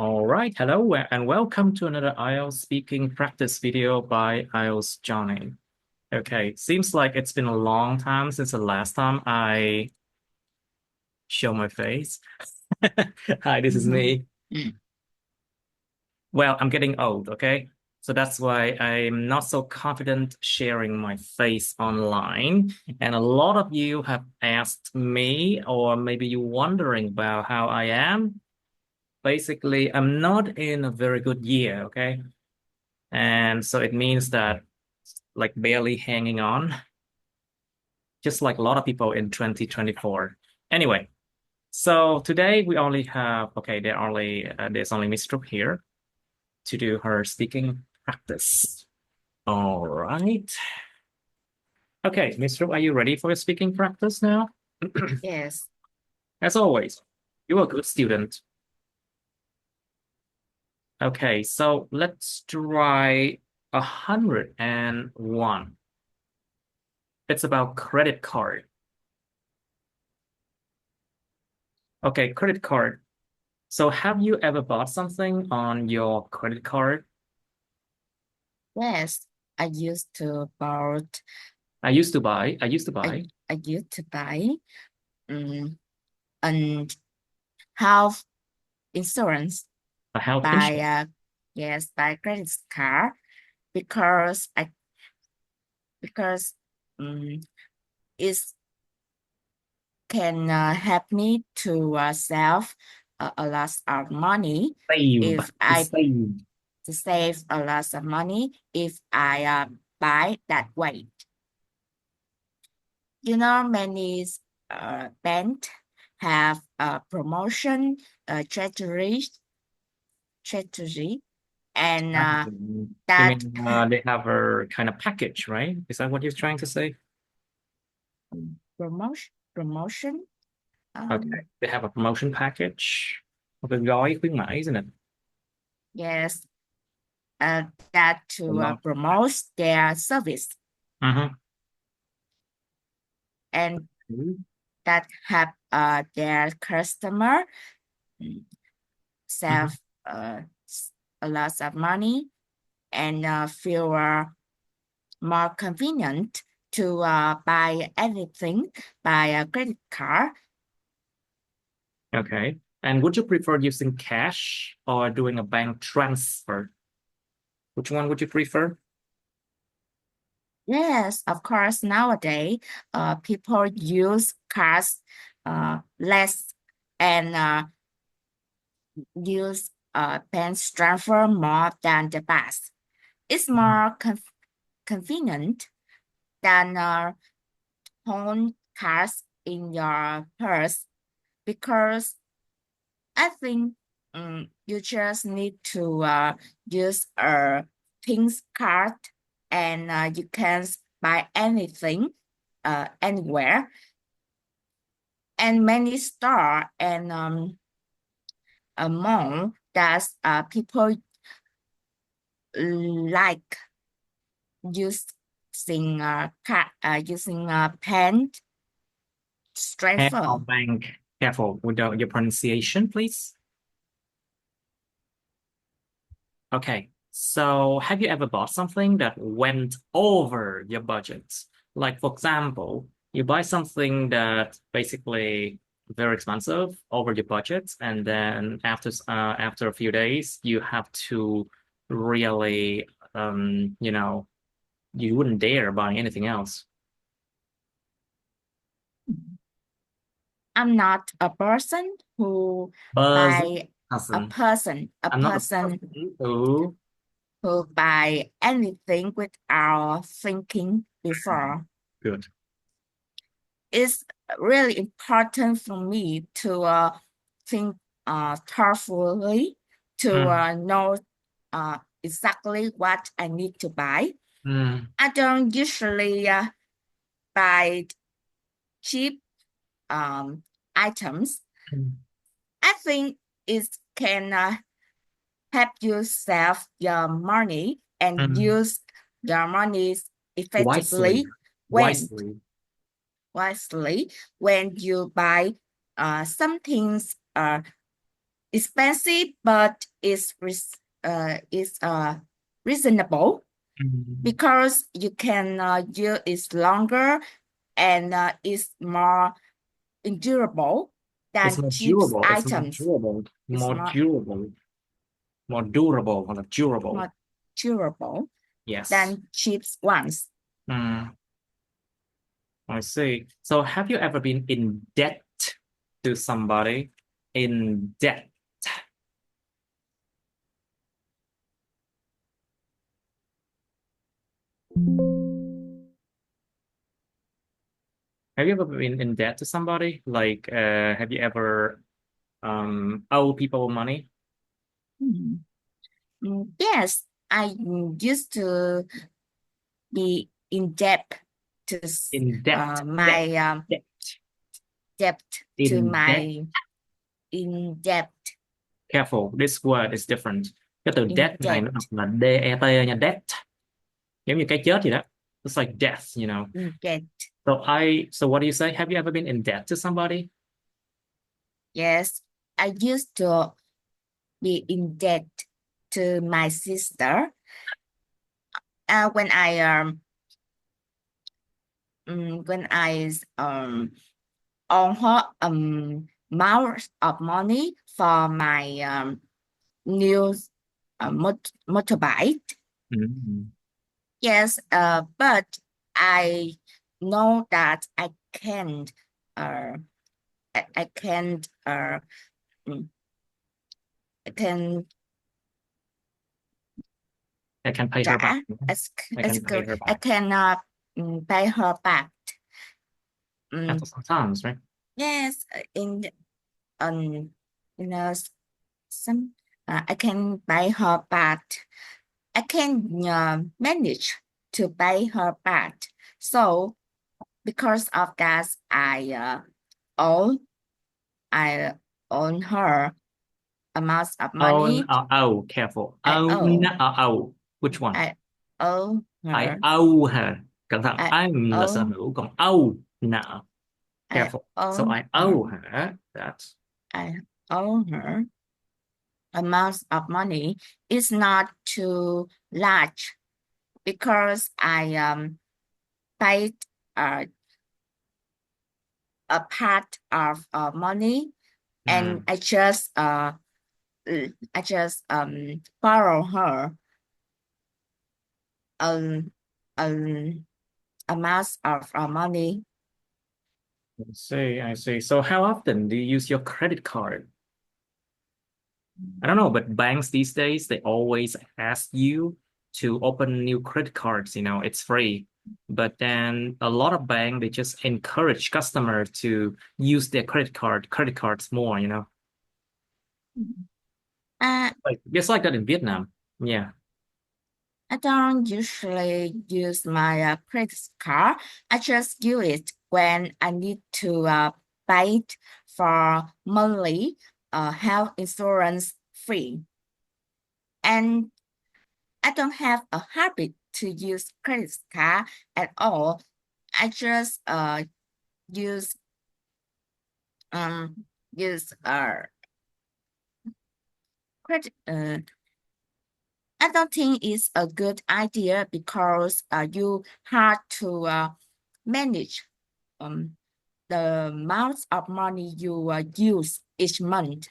All right, hello and welcome to another IELTS speaking practice video by IELTS Johnny. Okay, seems like it's been a long time since the last time I show my face. Hi, this is me. Well, I'm getting old, okay? So that's why I'm not so confident sharing my face online. And a lot of you have asked me, or maybe you're wondering about how I am. Basically, I'm not in a very good year, okay? And so it means that like barely hanging on, just like a lot of people in 2024. Anyway, so today we only have, okay, there's only Miss Trúc here to do her speaking practice. All right. Okay, Miss Trúc, are you ready for your speaking practice now? Yes. As always, you're a good student. Okay, so let's try 101. It's about credit card. Okay, credit card. So have you ever bought something on your credit card? Yes. I used to buy I used to buy. I used to I, buy I used to buy and health insurance a health by insurance. yes by credit card because I because um, it can help me to save a lot of money Save. if To I save. to save a lot of money if I buy that way. Many banks have a promotion strategy, and You that mean they have a kind of package, right? Is that what you're trying to say? promotion. Okay. They have a promotion package. Một cái gói khuyến mãi, isn't it? Yes, that to Promotion. promote their service Uh-huh. and that help their customer Mm-hmm. save a lot of money and feel more convenient to buy anything by a credit card. Okay. And would you prefer using cash or doing a bank transfer? Which one would you prefer? Yes, of course, nowadays, people use cards less and use bank transfer more than the past. It's more convenient than hold cards in your purse because I think you just need to use a pink card and you can buy anything anywhere. And many store and a mall that people like using pen Hand or transfer. bank? Careful with your pronunciation, please. Okay. So have you ever bought something that went over your budget? Like, for example, you buy something that basically very expensive over your budget, and then after a few days, you have to really you wouldn't dare buy anything else. I'm not a person who Buzz buy person. a I'm not a person person who who buy anything without thinking before. good. It's really important for me to think thoughtfully to Mm, know exactly what I need to buy. mm, I don't usually buy cheap items. mm, I think it can help you save your money and mm. use your money Wisely, effectively when wisely. wisely when you buy some things expensive, but it's reasonable because you can use it longer and it's more endurable It's than more cheap durable. It's more items. durable. It's More durable. More durable hoặc là durable. more durable Yes. than cheap ones. I see. So have you ever been in debt to somebody? In debt. Have you ever been in debt to somebody? Like, have you ever owe people money? Yes, I used to be in debt to In debt. my Debt. debt to In debt. my in debt Careful, this word is different. Cái từ in debt này debt nó đọc là D-E-T nha, debt. Giống như cái chết gì đó. It's like death, you know. in debt. So what do you say? Have you ever been in debt to somebody? Yes, I used to be in debt to my sister. When I on her amount of money for my new motorbike. Yes, but I know that I can't I can't I can I can pay her back. I can pay her I back. cannot pay her back. After some times, right? Yes, in you know some I can pay her back. I can manage to pay her back. So because of that, owe I own her amounts of money. Careful. I owe. Which one? I owe I her. owe her. Cẩn thận. I I'm là sở owe. hữu, còn owe nợ. I Careful. So owe I her. owe her that. I owe her amounts of money. It's not too large because I paid a part of money and I just borrow her an amount of money. I see. So how often do you use your credit card? I don't know, but banks these days, they always ask you to open new credit cards, you know, it's free. But then a lot of banks, they just encourage customers to use their credit cards more, you know. Like just like that in Vietnam. Yeah. I don't usually use my credit card. I just use it when I need to pay for monthly health insurance free. And I don't have a habit to use credit card at all. I just use credit. I don't think it's a good idea because you have to manage the amount of money you use each month.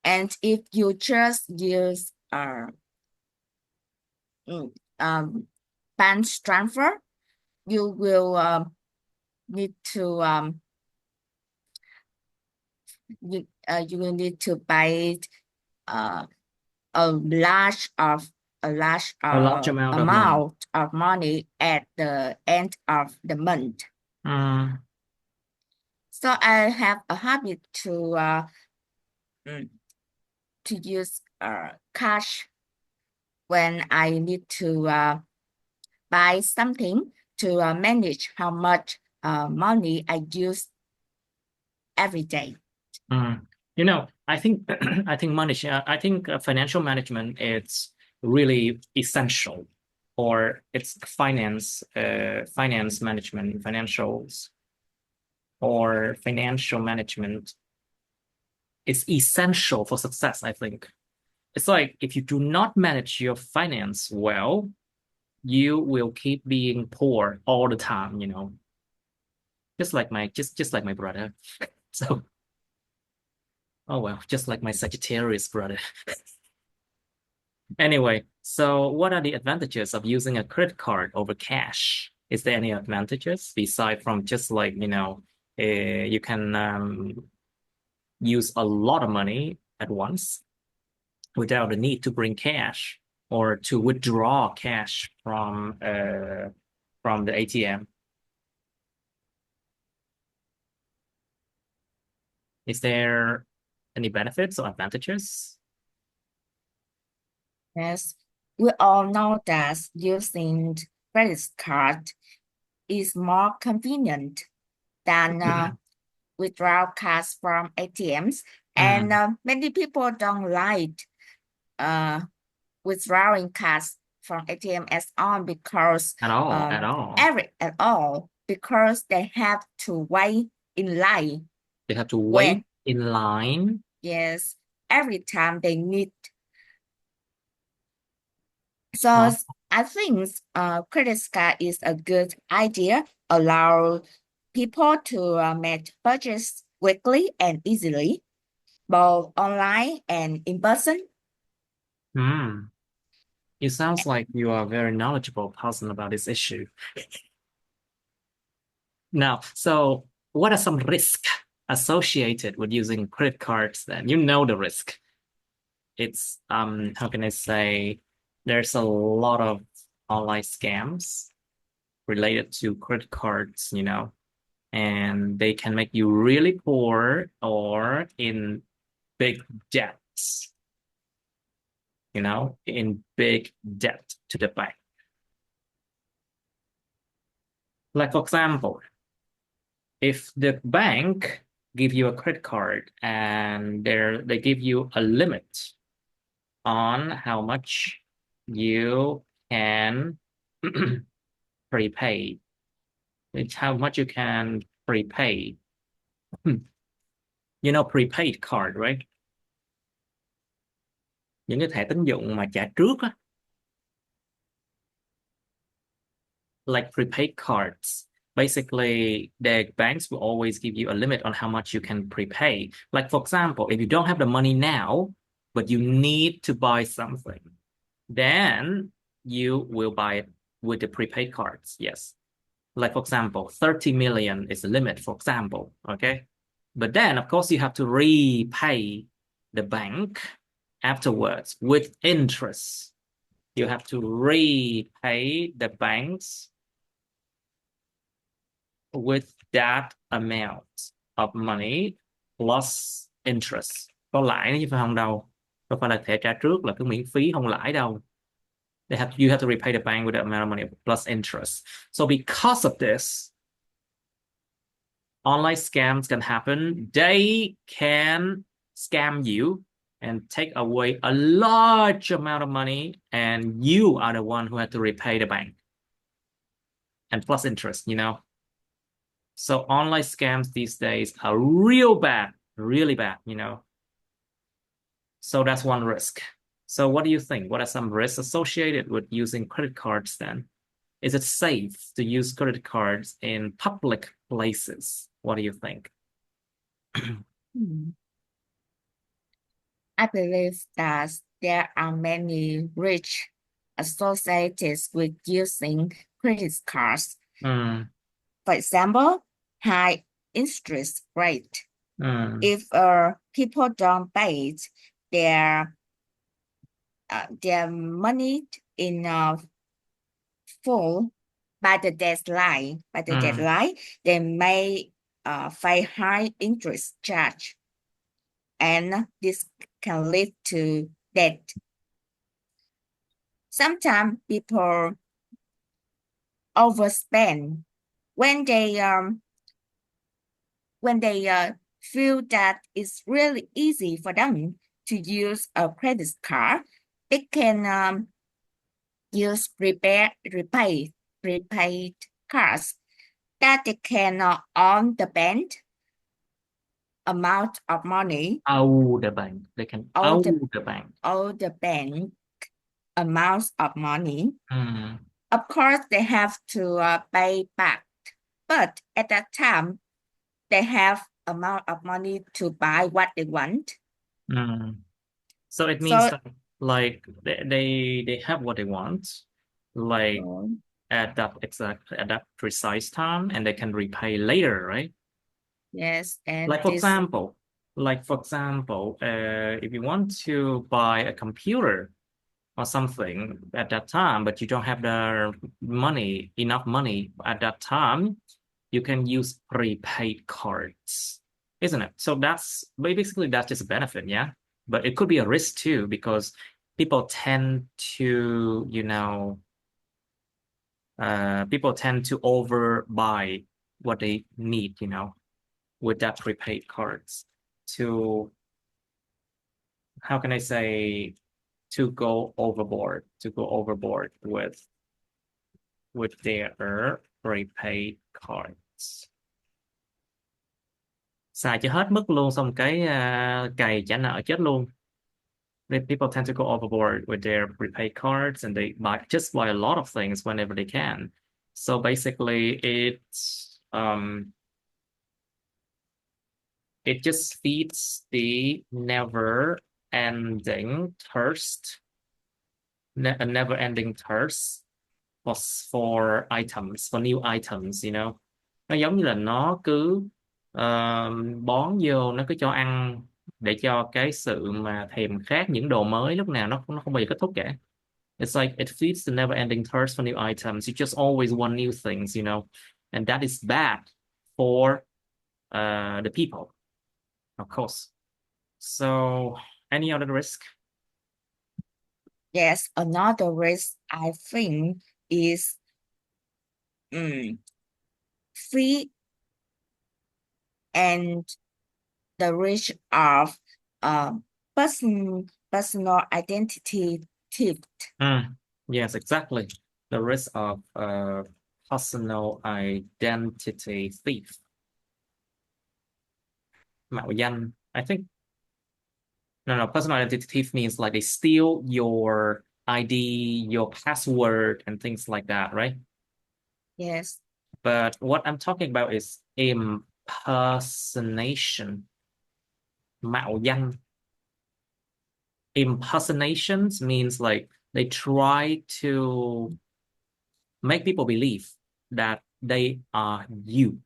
And if you just use bank transfer, you will need to you will need to pay a large A large amount of money. amount of money at the end of the month. So I have a habit to use cash when I need to buy something to manage how much money I use every day. You know, I think I think financial management is really essential, or it's finance management, financials, or financial management It's essential for success, I think. It's like if you do not manage your finance well, you will keep being poor all the time, you know. Just like my brother. So, oh well, just like my Sagittarius brother. Anyway, so what are the advantages of using a credit card over cash? Is there any advantages beside from just like, you can use a lot of money at once without the need to bring cash or to withdraw cash from the ATM? Is there any benefits or advantages? Yes, we all know that using credit card is more convenient than withdraw cash from ATMs, and Mm, many people don't like uh, withdrawing cash from ATM as on because at um, all. every at all because they have to wait in line They have to when wait in line. yes every time they need. So Oh, I think credit card is a good idea. Allow people to make purchases quickly and easily, both online and in person. hmm. It sounds like you are a very knowledgeable person about this issue. Now, so what are some risks associated with using credit cards then? You know the risk. It's how can I say, there's a lot of online scams related to credit cards, and they can make you really poor or in big debts, in big debt to the bank. Like for example, if the bank give you a credit card and they give you a limit on how much you can prepay. It's how much you can prepay. You know prepaid card, right? Những cái thẻ tín dụng mà trả trước á, like prepaid cards. Basically, the banks will always give you a limit on how much you can prepay. Like for example, if you don't have the money now, but you need to buy something, then you will buy it with the prepaid cards. Yes. Like for example, 30 million is the limit, for example. Okay. But then of course you have to repay the bank afterwards with interest. You have to repay the banks with that amount of money plus interest. Có lãi chứ phải không đâu. Đâu phải là thẻ trả trước là cứ miễn phí không lãi đâu. You have to repay the bank with that amount of money plus interest. So because of this, online scams can happen. They can scam you and take away a large amount of money, and you are the one who had to repay the bank and plus interest. So online scams these days are real bad, really bad. So that's one risk. So what do you think? What are some risks associated with using credit cards then? Is it safe to use credit cards in public places? What do you think? Hmm. I believe that there are many risks associated with using credit cards. Mm, For example, high interest rate. mm, If people don't pay their money in full by the mm, deadline, they may pay high interest charge, and this can lead to debt. Sometimes people overspend when they feel that it's really easy for them to use a credit card. They can use prepaid cards that they can on the bank amount of money, Owe the bank. They can owe owe the the bank. owe the bank amounts of money. Mm, Of course, they have to pay back, but at that time, they have amount of money to buy what they want. mm. So it means So, that like they have what they want, like so at that precise time, and they can repay later, right? yes, and Like this, for example, if you want to buy a computer or something at that time, but you don't have the enough money at that time, you can use prepaid cards, isn't it? So that's just a benefit, yeah. But it could be a risk too, because people tend to, people tend to overbuy what they need, with that prepaid cards to, how can I say, to go overboard with their prepaid cards. Xài cho hết mức luôn, xong cái cày trả nợ chết luôn. People tend to go overboard with their prepaid cards, and they buy a lot of things whenever they can. So basically, it just feeds the never ending thirst for items, for new items, Nó giống như là nó cứ bón vô, nó cứ cho ăn để cho cái sự mà thèm khát những đồ mới lúc nào nó không bao giờ kết thúc cả. It's like it feeds the never ending thirst for new items. You just always want new things, and that is bad for the people, of course. So, any other risk? yes, another risk I think is fee and the risk of uh, personal identity theft. Yes, exactly. The risk of personal identity thief. Mạo danh. I think no, personal identity thief means like they steal your ID, your password, and things like that, right? Yes, But what I'm talking about is impersonation. Mạo danh. Impersonations means like they try to make people believe that they are you.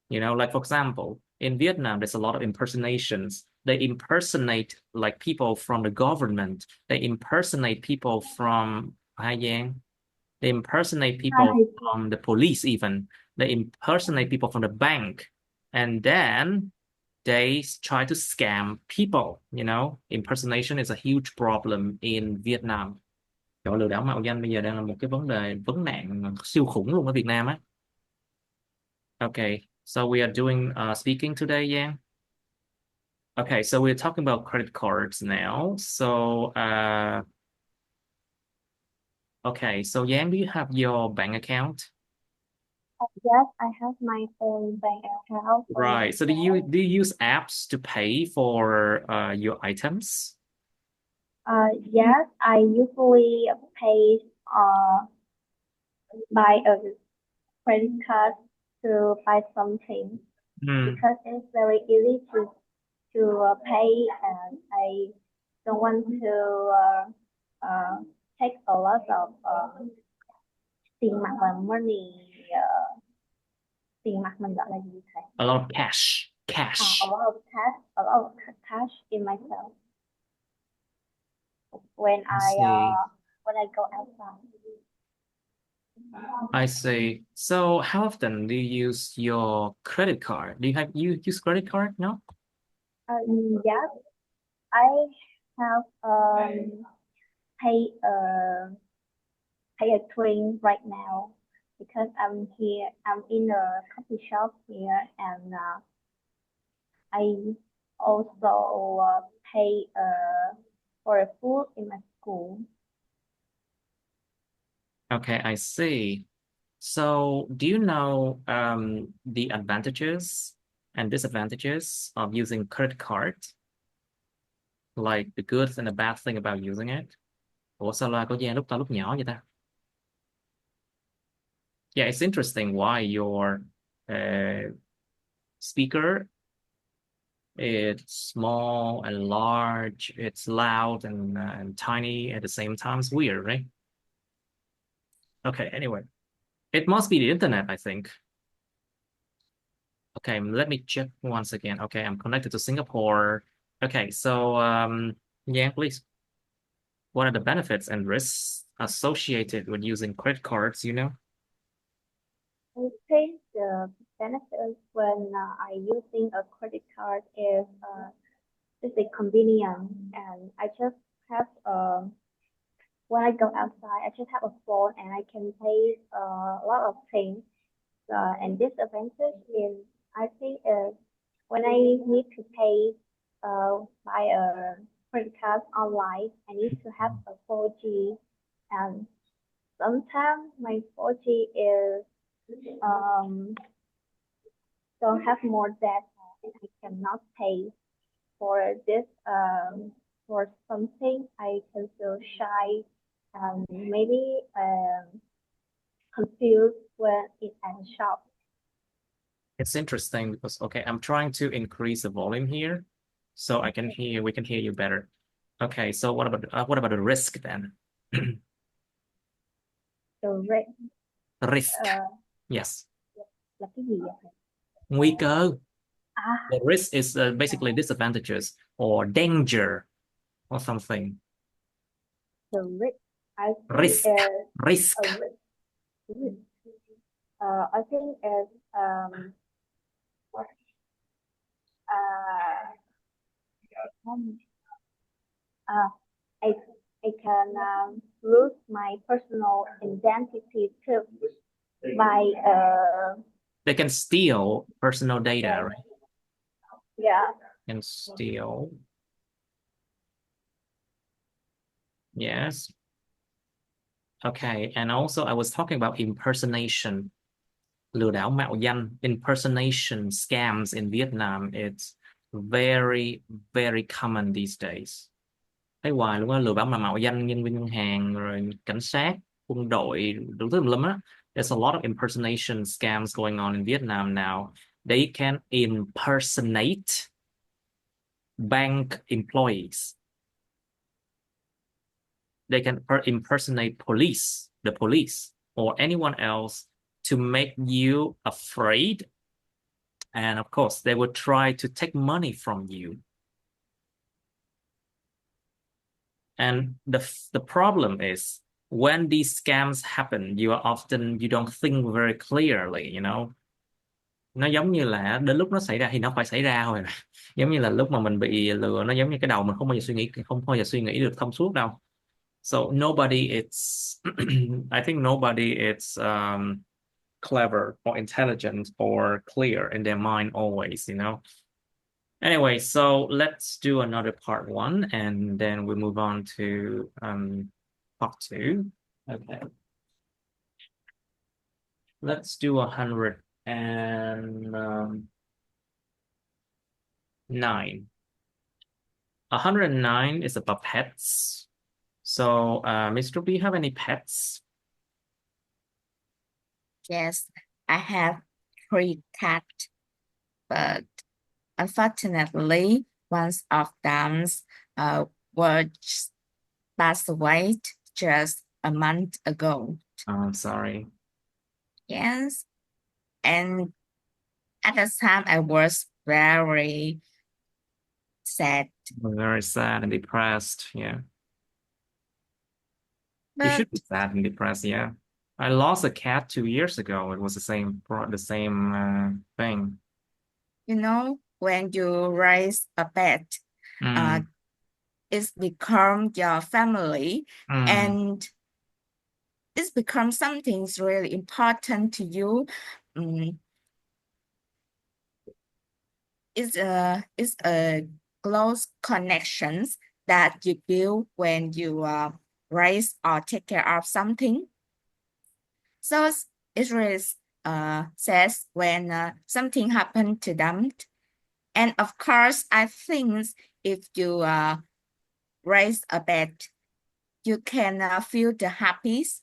Like for example, in Vietnam, there's a lot of impersonations. They impersonate like people from the government. They impersonate people from Hai Giang. They impersonate people from the police even. They impersonate people from the bank. And then they try to scam people. Impersonation is a huge problem in Vietnam. Chỗ lừa đảo mạo danh bây giờ đang là một cái vấn nạn siêu khủng luôn ở Việt Nam á. Okay, so we are doing speaking today, Yang. Okay, so we're talking about credit cards now. So okay, so Yang, do you have your bank account? Yes, I have my own bank account for Right. So myself. do you use apps to pay for your items? Yes, I usually pay by a credit card to buy something Hmm. because it's very easy to pay, and I don't want to take a lot of tiền mặt và money. Tiền mặt mình gọi là gì thầy? A lot of cash. A lot of cash in myself when I see. I go outside. I see. So how often do you use your credit card? You use credit card? No? Yes, I have pay a pay a train right now because I'm here. I'm in a coffee shop here, and I also pay for a food in my school. Okay, I see. So do you know the advantages and disadvantages of using credit card, like the good and the bad thing about using it. Ủa sao là có gian lúc to lúc nhỏ vậy ta? Yeah, it's interesting why your speaker, it's small and large, it's loud and tiny at the same time. It's weird, right? Okay, anyway, it must be the internet, I think. Okay, let me check once again. Okay, I'm connected to Singapore. Okay, so yeah, please. What are the benefits and risks associated with using credit cards, you know? I think the benefits when I using a credit card is a convenience, and I just have when I go outside, I just have a phone and I can pay a lot of things. And disadvantage is I think when I need to pay by a credit card online, I need to have a 4G, and sometimes my 4G is don't have more data, and I cannot pay for this for something. I can feel shy, maybe confused when it's at a shop. It's interesting because, okay, I'm trying to increase the volume here so we can hear you better. Okay, so what about the risk then? The risk Risk. Yes. là cái gì vậy? Nguy cơ. À, The risk is basically disadvantages or danger or something. the risk I think Risk. is Risk. a risk. I think is I I can lose my personal identity too by They can steal personal data, yeah, right? yeah. Can steal. Yes. Okay, and also I was talking about impersonation. Lừa đảo mạo danh, impersonation scams in Vietnam. It's very, very common these days. Thấy hoài luôn á, lừa đảo mà mạo danh nhân viên ngân hàng, rồi cảnh sát, quân đội, đủ thứ tùm lum á. There's a lot of impersonation scams going on in Vietnam now. They can impersonate bank employees. They can impersonate the police, or anyone else to make you afraid. And of course, they will try to take money from you. And the problem is when these scams happen, you don't think very clearly, you know. Nó giống như là đến lúc nó xảy ra thì nó phải xảy ra thôi. Giống như là lúc mà mình bị lừa, nó giống như cái đầu mình không bao giờ suy nghĩ được thông suốt đâu. So nobody it's I think nobody it's clever or intelligent or clear in their mind always, you know. Anyway, so let's do another part 1 and then we move on to part 2. Okay. Let's do 109. 109 is about pets. So, Mr. B, have any pets? Yes, I have 3 cats, but unfortunately, one of them was passed away just a month ago. Oh, I'm sorry. Yes, and at the time I was very sad. Very sad and depressed, yeah. You But should be sad and depressed, yeah. I lost a cat 2 years ago. It was the same thing. you know, when you raise a pet, Mm, it's become your family, mm. and it's become something really important to you. It's a close connections that you build when you raise or take care of something. So it is says when something happened to them. And of course, I think if you raise a pet, you can feel the happiness,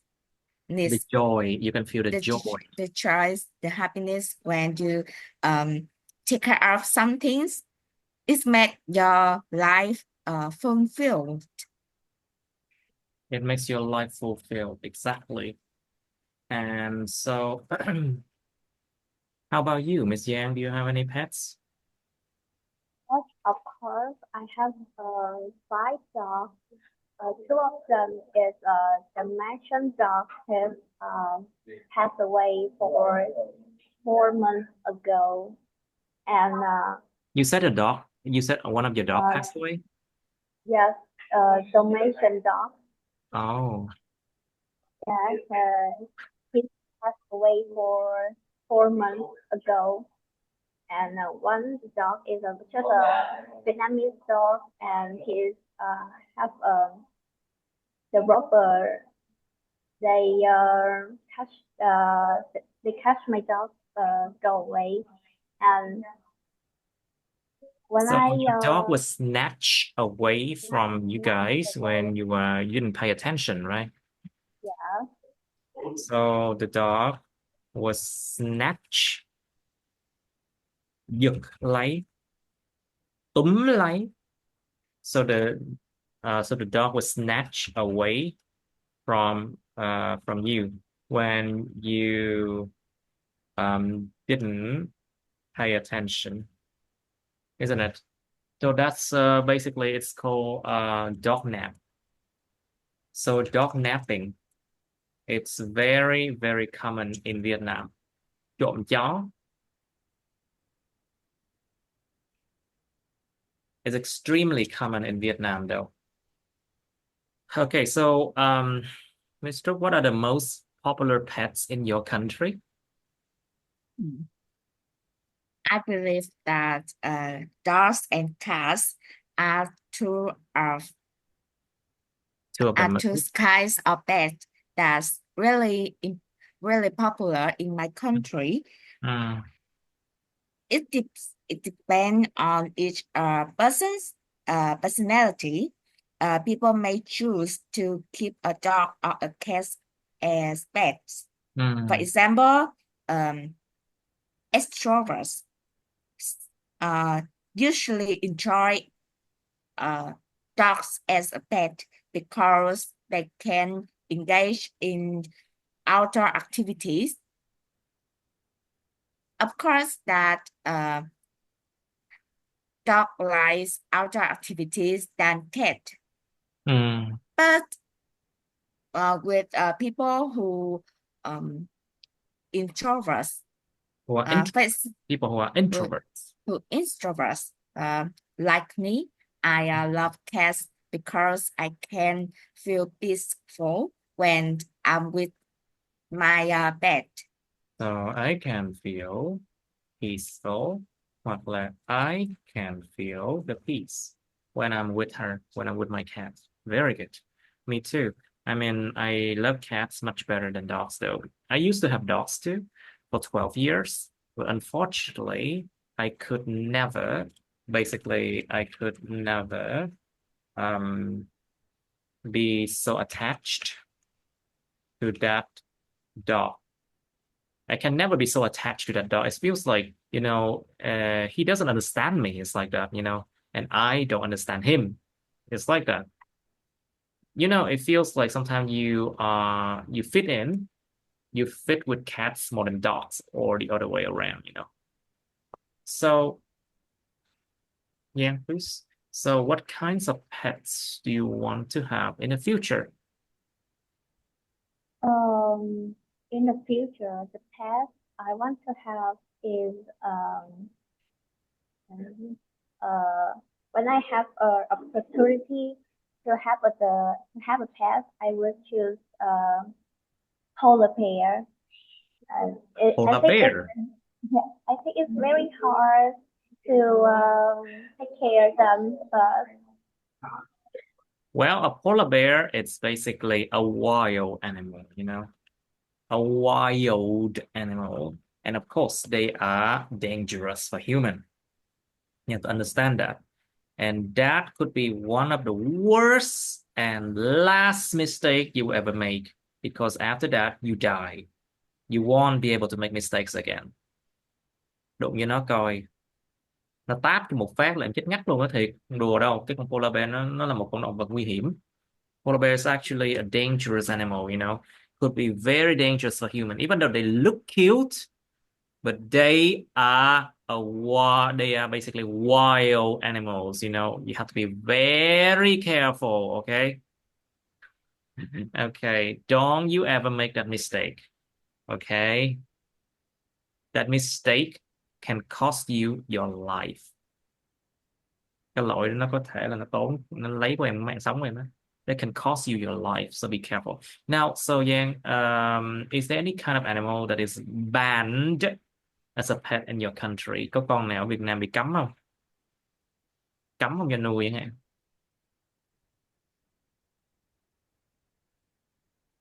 The joy. You can feel the joy. the choice, the happiness when you take care of some things. It makes your life fulfilled. It makes your life fulfilled. Exactly. And so, how about you, Miss Yang? Do you have any pets? Yes, of course, I have 5 dogs. Two of them is the mansion dog has passed away for 4 months ago, and You said a dog. You said one of your dog uh, passed away? yes, Dalmatian dog. Oh, Yes, he passed away for 4 months ago, and one dog is just a Vietnamese dog, and he's have the robber. They catch they catch my dog go away, and when so I your dog was snatched away from you guys when you didn't pay attention, right? yeah, So the dog was snatched, giật lấy, túm lấy. So the dog was snatched away from you when you didn't pay attention, isn't it? So that's basically it's called dog nap. So dog napping, it's very, very common in Vietnam. Trộm chó is extremely common in Vietnam, though. Okay, so Mr. What are the most popular pets in your country? I believe that dogs and cats are Two of them. two kinds of pets that's really popular in my country. Mm, It depends on each person's personality. People may choose to keep a dog or a cat as pets. For mm, example, extroverts usually enjoy dogs as a pet because they can engage in outdoor activities. Of course, that dog likes outdoor activities than cat. mm. But with people who introverts, Who are people who are introverts. who introverts like me, I love cats because I can feel peaceful when I'm with my pet. So I can feel peaceful, hoặc là I can feel the peace when I'm with her, when I'm with my cat. Very good. Me too. I mean, I love cats much better than dogs, though. I used to have dogs too for 12 years, but unfortunately, I could never be so attached to that dog. I can never be so attached to that dog. It feels like, he doesn't understand me. It's like that, and I don't understand him. It's like that. It feels like sometimes you fit with cats more than dogs, or the other way around. So yeah, please. So what kinds of pets do you want to have in the future? in the future, the pet I want to have is when I have a opportunity to have a pet, I would choose polar bear. I Polar think bear. it's very hard to take care of them, but Well, a polar bear, it's basically a wild animal. a wild animal. And of course, they are dangerous for human. You have to understand that. And that could be one of the worst and last mistake you ever make, because after that, you die. You won't be able to make mistakes again. Đụng như nó coi, nó táp cho một phát là em chết ngắt luôn á, thiệt, không đùa đâu. Cái con polar bear nó là một con động vật nguy hiểm. Polar bear is actually a dangerous animal, you know, could be very dangerous for human, even though they look cute, but they are basically wild animals, you know. You have to be very careful, okay? Okay, don't you ever make that mistake, okay? That mistake can cost you your life. Cái lỗi đó nó có thể là nó lấy của em mạng sống của em đó. That can cost you your life, so be careful. Now, so Yang, is there any kind of animal that is banned as a pet in your country? Có con nào ở Việt Nam bị cấm không? Cấm không cho nuôi hả?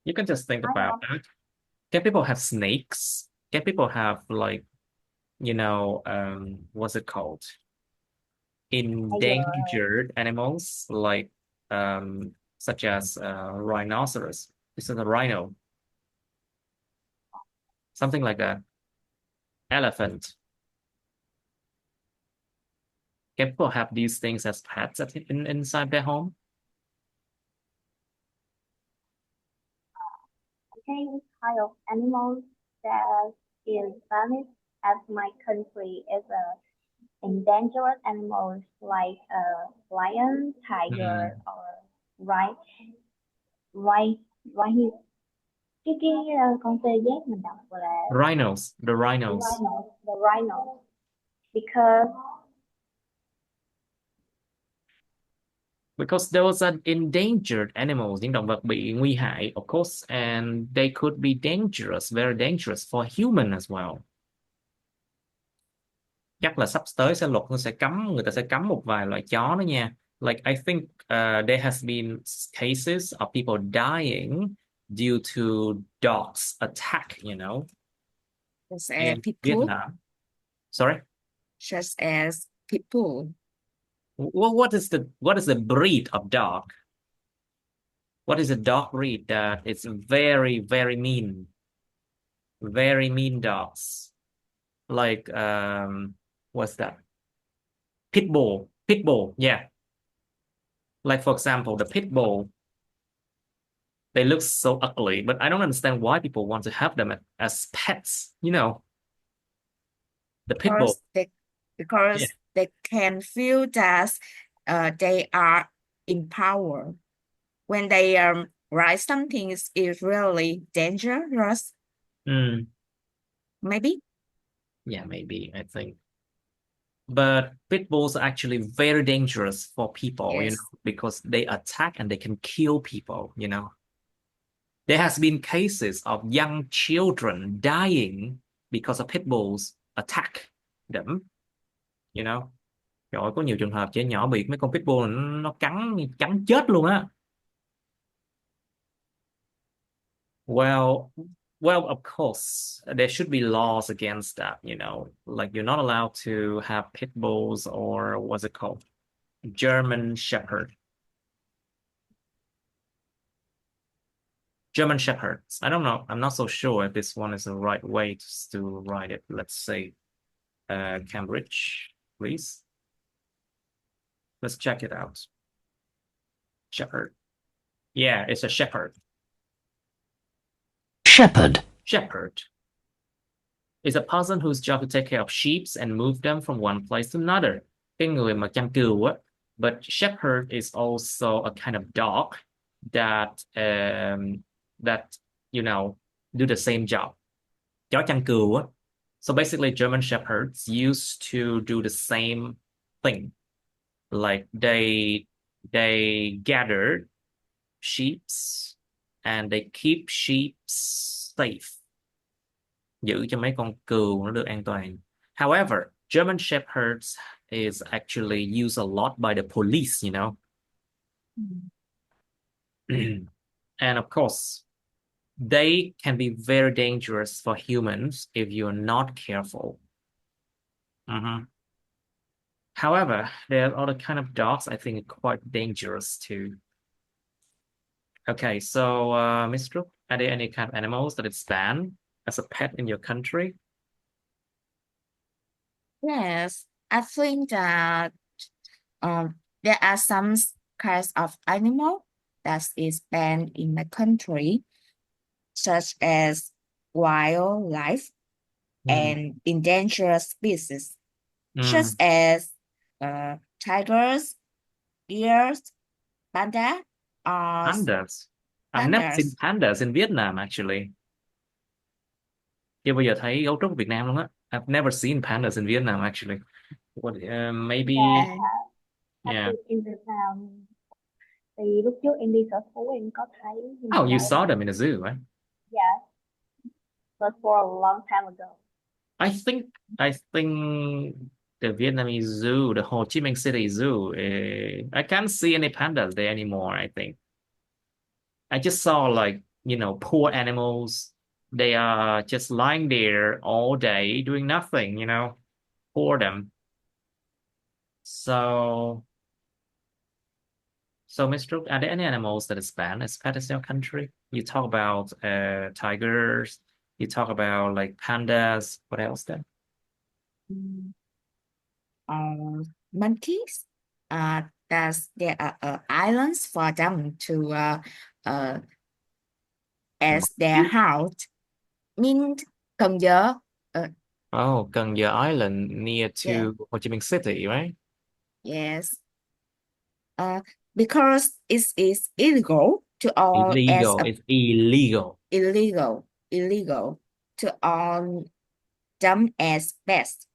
You can just think about that. Can people have snakes? Can people have, like, you know, what's it called? Endangered animals, like such as rhinoceros. This is a rhino. Something like that. Elephant. Can people have these things as pets inside their home? Any kind of animals that is banned at my country is endangered animals like lion, tiger, or right, right, right. Con tê giác mình đọc là Rhinos, the rhinos. The rhinos, because those are endangered animals, những động vật bị nguy hại, of course, and they could be dangerous, very dangerous for human as well. Chắc là sắp tới luật nó sẽ cấm, người ta sẽ cấm một vài loại chó đó nha. Like I think there has been cases of people dying due to dogs attack, you know. Such In as people. Vietnam. Sorry? Such as people. Well, what is the breed of dog? What is a dog breed that is very, very mean? Very mean dogs. Like what's that? Pit bull. Pit bull, yeah. Like, for example, the pit bull, they look so ugly, but I don't understand why people want to have them as pets, you know. The pit bull. Because they can feel that they are in power. When they write something is really dangerous. Maybe? Yeah, maybe, I think. But pit bulls are actually very dangerous for people, you know, because they attack and they can kill people, you know. There has been cases of young children dying because of pit bulls attack them, you know. Trời ơi, có nhiều trường hợp trẻ nhỏ bị mấy con pit bull nó cắn chết luôn á. Well, of course, there should be laws against that, you know. Like, you're not allowed to have pit bulls, or what's it called? German Shepherd. German Shepherds. I don't know. I'm not so sure if this one is the right way to write it. Let's say Cambridge, please. Let's check it out. Shepherd. Yeah, it's a shepherd. Shepherd is a person whose job to take care of sheep and move them from one place to another. Cái người mà chăn cừu á. But shepherd is also a kind of dog that you know, do the same job. Chó chăn cừu á. So basically, German shepherds used to do the same thing. Like, they gather sheep and they keep sheep safe. Giữ cho mấy con cừu nó được an toàn. However, German shepherds is actually used a lot by the police, you know. And of course, They can be very dangerous for humans if you're not careful. However, there are other kind of dogs I think are quite dangerous too. Okay, so Miss Trúc, are there any kind of animals that is banned as a pet in your country? Yes, I think that there are some kinds of animal that is banned in my country, such as wildlife and endangered species, such as tigers, deers, panda, or Pandas. I've never seen pandas. pandas in Vietnam actually. Chưa bao giờ thấy gấu trúc ở Việt Nam luôn á. I've never seen pandas in Vietnam actually. What, maybe, Yeah, And I yeah. think in Việt Nam thì lúc trước em đi sở thú em có thấy nhưng mà Oh, you lâu saw lắm. them in the zoo, right? Yeah, but for a long time ago. I think the Vietnamese zoo, the Ho Chi Minh City Zoo, I can't see any pandas there anymore, I think. I just saw like, poor animals. They are just lying there all day doing nothing, poor them. So, Mr. Trúc, are there any animals that is banned as pet in your country? You talk about tigers, you talk about like pandas. What else then? monkeys, there are islands for them to as their house. Mean Cần Giờ. Oh, Cần Giờ Island near Yeah, to Ho Chi Minh City, right? yes. Because it is illegal to all as Illegal. a It's illegal. illegal to all them as pets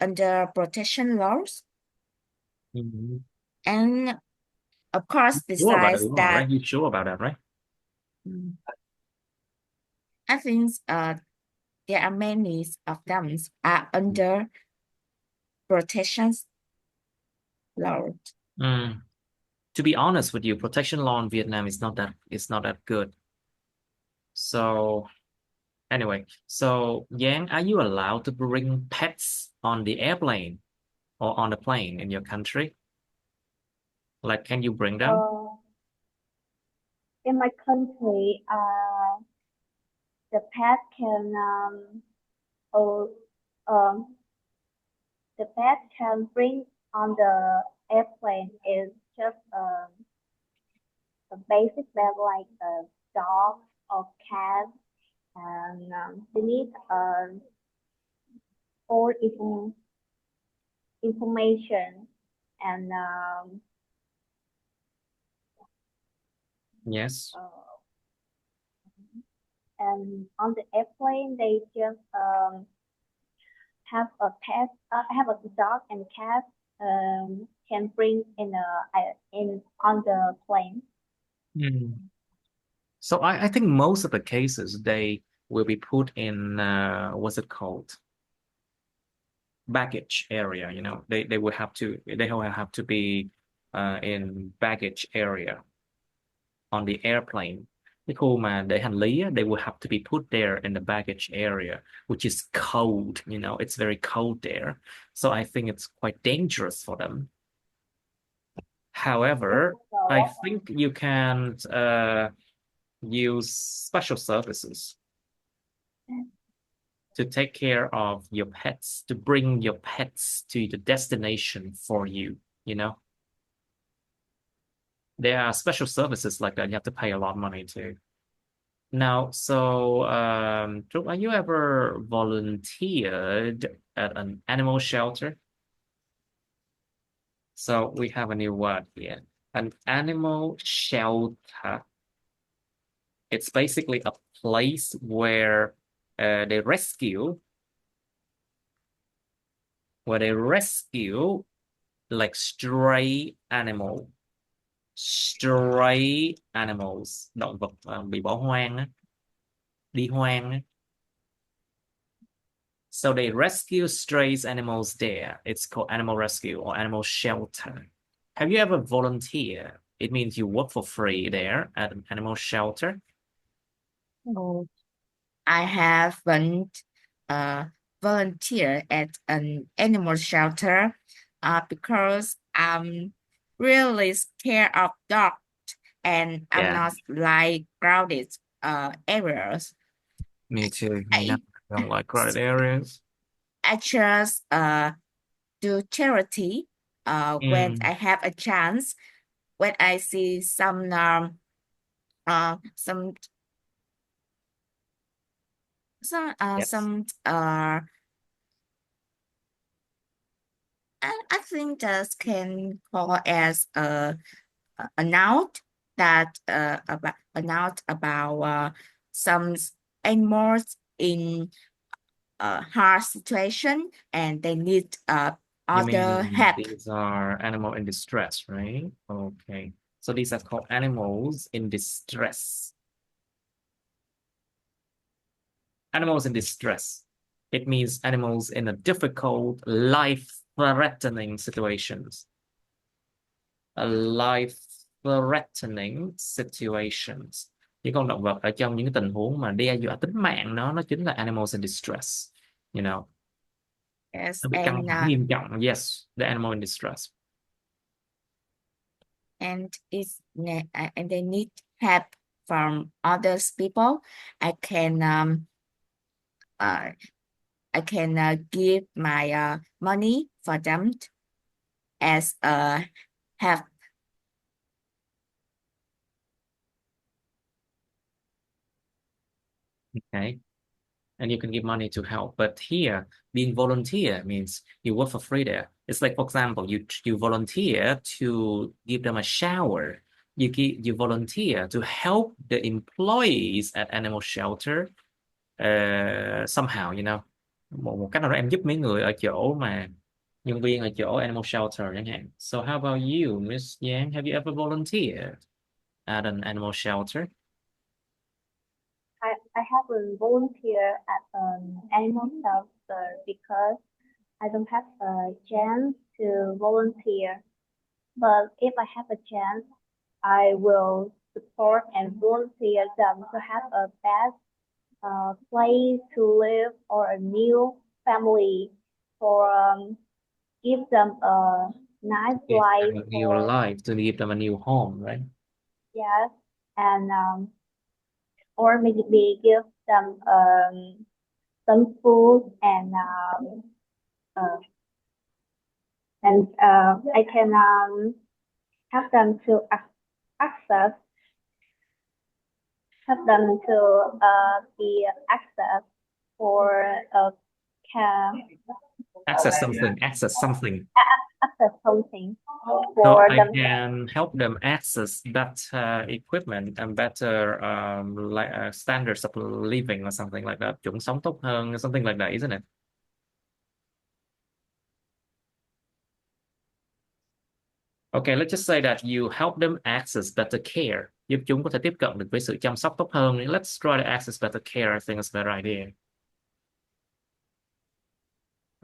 under protection laws. And of course, Sure about the besides law, that, right? You sure about that, right? I think there are many of them are under protection law. To be honest with you, protection law in Vietnam is not that good. So anyway, so Yang, are you allowed to bring pets on the airplane or on the plane in your country? Like, can you bring them? In my country, the pet can oh, um, the pet can bring on the airplane is just a basic pet like a dog or cat, and they need all information and Yes. and on the airplane they just have a pet, have a dog and cat can bring in on the plane. So I think most of the cases they will be put in what's it called? Baggage area, they will have to be in baggage area on the airplane. Cái khu mà để hành lý á, they will have to be put there in the baggage area, which is cold, it's very cold there. So I think it's quite dangerous for them. However, I think you can use special services to take care of your pets, to bring your pets to the destination for you, There are special services like that. You have to pay a lot of money to. Now, so, Trúc, are you ever volunteered at an animal shelter? So we have a new word here, an animal shelter. It's basically a place where they rescue like stray animals, động vật bị bỏ hoang á, đi hoang á. So they rescue stray animals there. It's called animal rescue or animal shelter. Have you ever volunteered? It means you work for free there at an animal shelter. Oh, I haven't volunteered at an animal shelter because I'm really scared of dogs and I'm Yeah, not like crowded areas. me too. Me not. I, I don't like crowded areas. I just do charity when Mm, I have a chance, when I see uh some yes. some I think that can call as a note that about a note about some animals in a hard situation and they need You other mean help. these are animal in distress, right? Okay. So these are called animals in distress. Animals in distress. It means animals in a difficult, life-threatening situations. A life-threatening situations. Những con động vật ở trong những cái tình huống mà đe dọa tính mạng nó chính là animals in distress. You know, Yes, nó bị căng thẳng nghiêm trọng. Yes, the animal in distress. and and they need help from others people. I can uh, I can give my money for them as a help. Okay. And you can give money to help. But here, being volunteer means you work for free there. It's like, for example, you volunteer to give them a shower. You volunteer to help the employees at animal shelter somehow, you know. Một cách nào đó em giúp mấy người ở chỗ mà nhân viên ở chỗ animal shelter chẳng hạn. So how about you, Miss Yang? Have you ever volunteered at an animal shelter? I haven't volunteered at an animal shelter because I don't have a chance to volunteer. But if I have a chance, I will support and volunteer them to have a best place to live or a new family for give them a nice Give life them a new for life, to give them a new home, right? yes and or maybe give them some food uh, and I can help them to access help them to be access for can Access something, access something. access something So for I them. can help them access better equipment and better like standards of living or something like that. Chuẩn sống tốt hơn, something like that, isn't it? Okay, let's just say that you help them access better care. Giúp chúng có thể tiếp cận được với sự chăm sóc tốt hơn. Let's try to access better care. I think it's a better idea.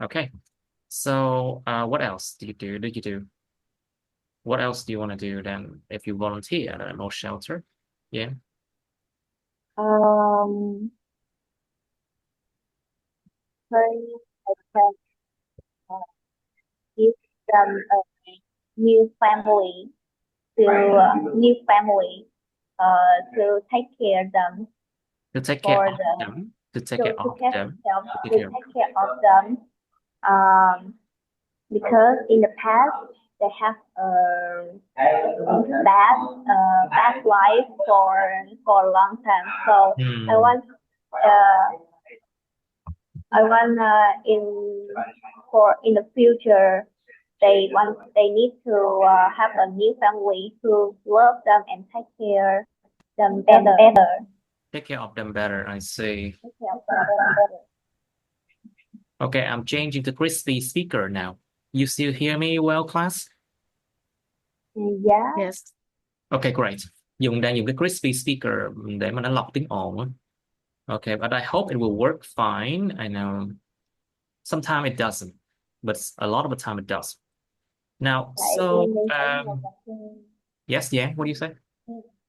Okay. So what else do you do? Did you do? What else do you want to do then if you volunteer at an animal shelter? Yeah. Um, First, I can give them a new family new family to take care of them To take care for of the them. To take care to of take them. help To take to care of take care of them because in the past they have bad life for a long time. So I Hmm. want uh, I want in the future they need to have a new family who love them and take care them better. Take care of them better, I see. Take care of them better. Okay, I'm changing to crispy speaker now. You still hear me well, class? Yeah. Yes. Okay, great. Đang dùng cái crispy speaker để mà nó lọc tiếng ồn á. Okay, but I hope it will work fine. I know sometimes it doesn't, but a lot of the time it does. Now, Tại so em đang sống một cà phê. yes, yeah, what do you say?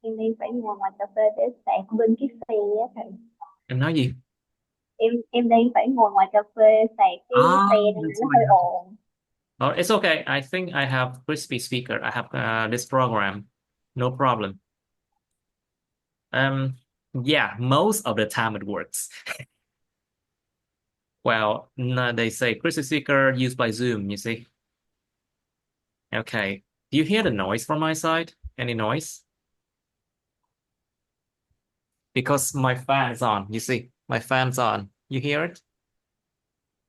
Em đang phải ngồi ngoài cà phê để sạc bên cái xe á thầy. Em nói gì? Em đang phải ngồi ngoài cà phê sạc cái Ah, xe nên là that's nó why. hơi ồn. Oh, it's okay. I think I have crispy speaker. I have this program. No problem. Yeah, most of the time it works. Well, no, they say crispy speaker used by Zoom, you see. Okay. Do you hear the noise from my side? Any noise? Because my fan's on, you see. My fan's on. You hear it?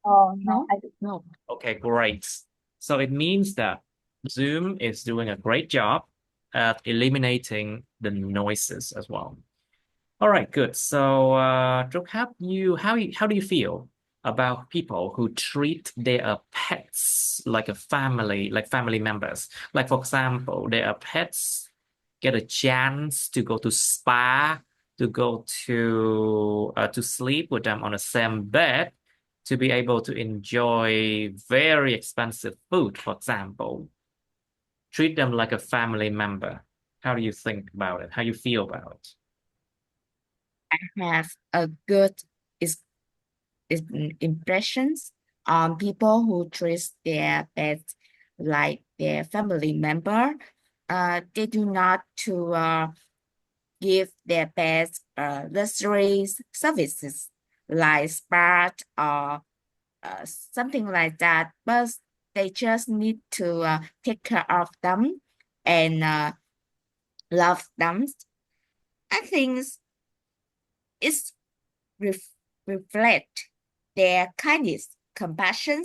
Oh no, No, no. Okay, great. So it means that Zoom is doing a great job at eliminating the noises as well. All right, good. So, Trúc, how do you feel about people who treat their pets like a family, like family members? Like, for example, their pets get a chance to go to spa, to go to sleep with them on the same bed, to be able to enjoy very expensive food, for example. Treat them like a family member. How do you think about it? How you feel about it? Have a good is, impressions on people who treat their pets like their family member. They do not to give their pets luxury services like spa or something like that, but they just need to take care of them and love them. I think it's ref reflect their kindness, compassion,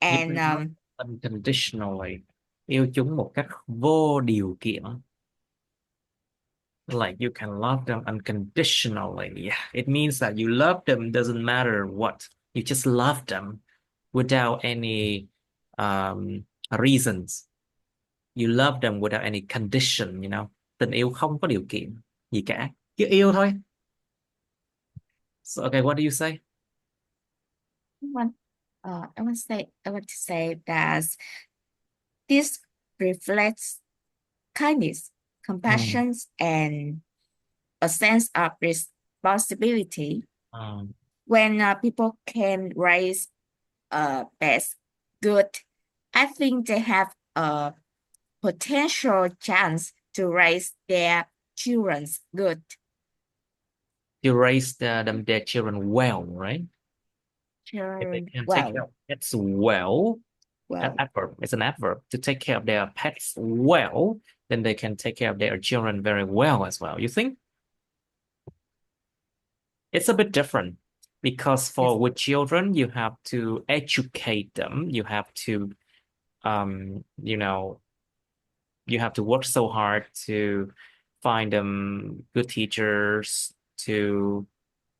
You and can love unconditionally. Yêu chúng một cách vô điều kiện. Like you can love them unconditionally. Yeah, it means that you love them doesn't matter what. You just love them without any reasons. You love them without any condition, you know. Tình yêu không có điều kiện gì cả. Cứ yêu thôi. So, okay, what do you say? want, I want to say that this reflects kindness, Hmm. compassion, and a sense of responsibility. Um, When people can raise pets good, I think they have a potential chance to raise their children's good. you raise their children well, right? If they Children can take care well, of pets well, an well. adverb, it's an adverb to take care of their pets well, then they can take care of their children very well as well. You think? It's a bit different because Yes. with children, you have to educate them. You have to, you know, you have to work so hard to find them good teachers to,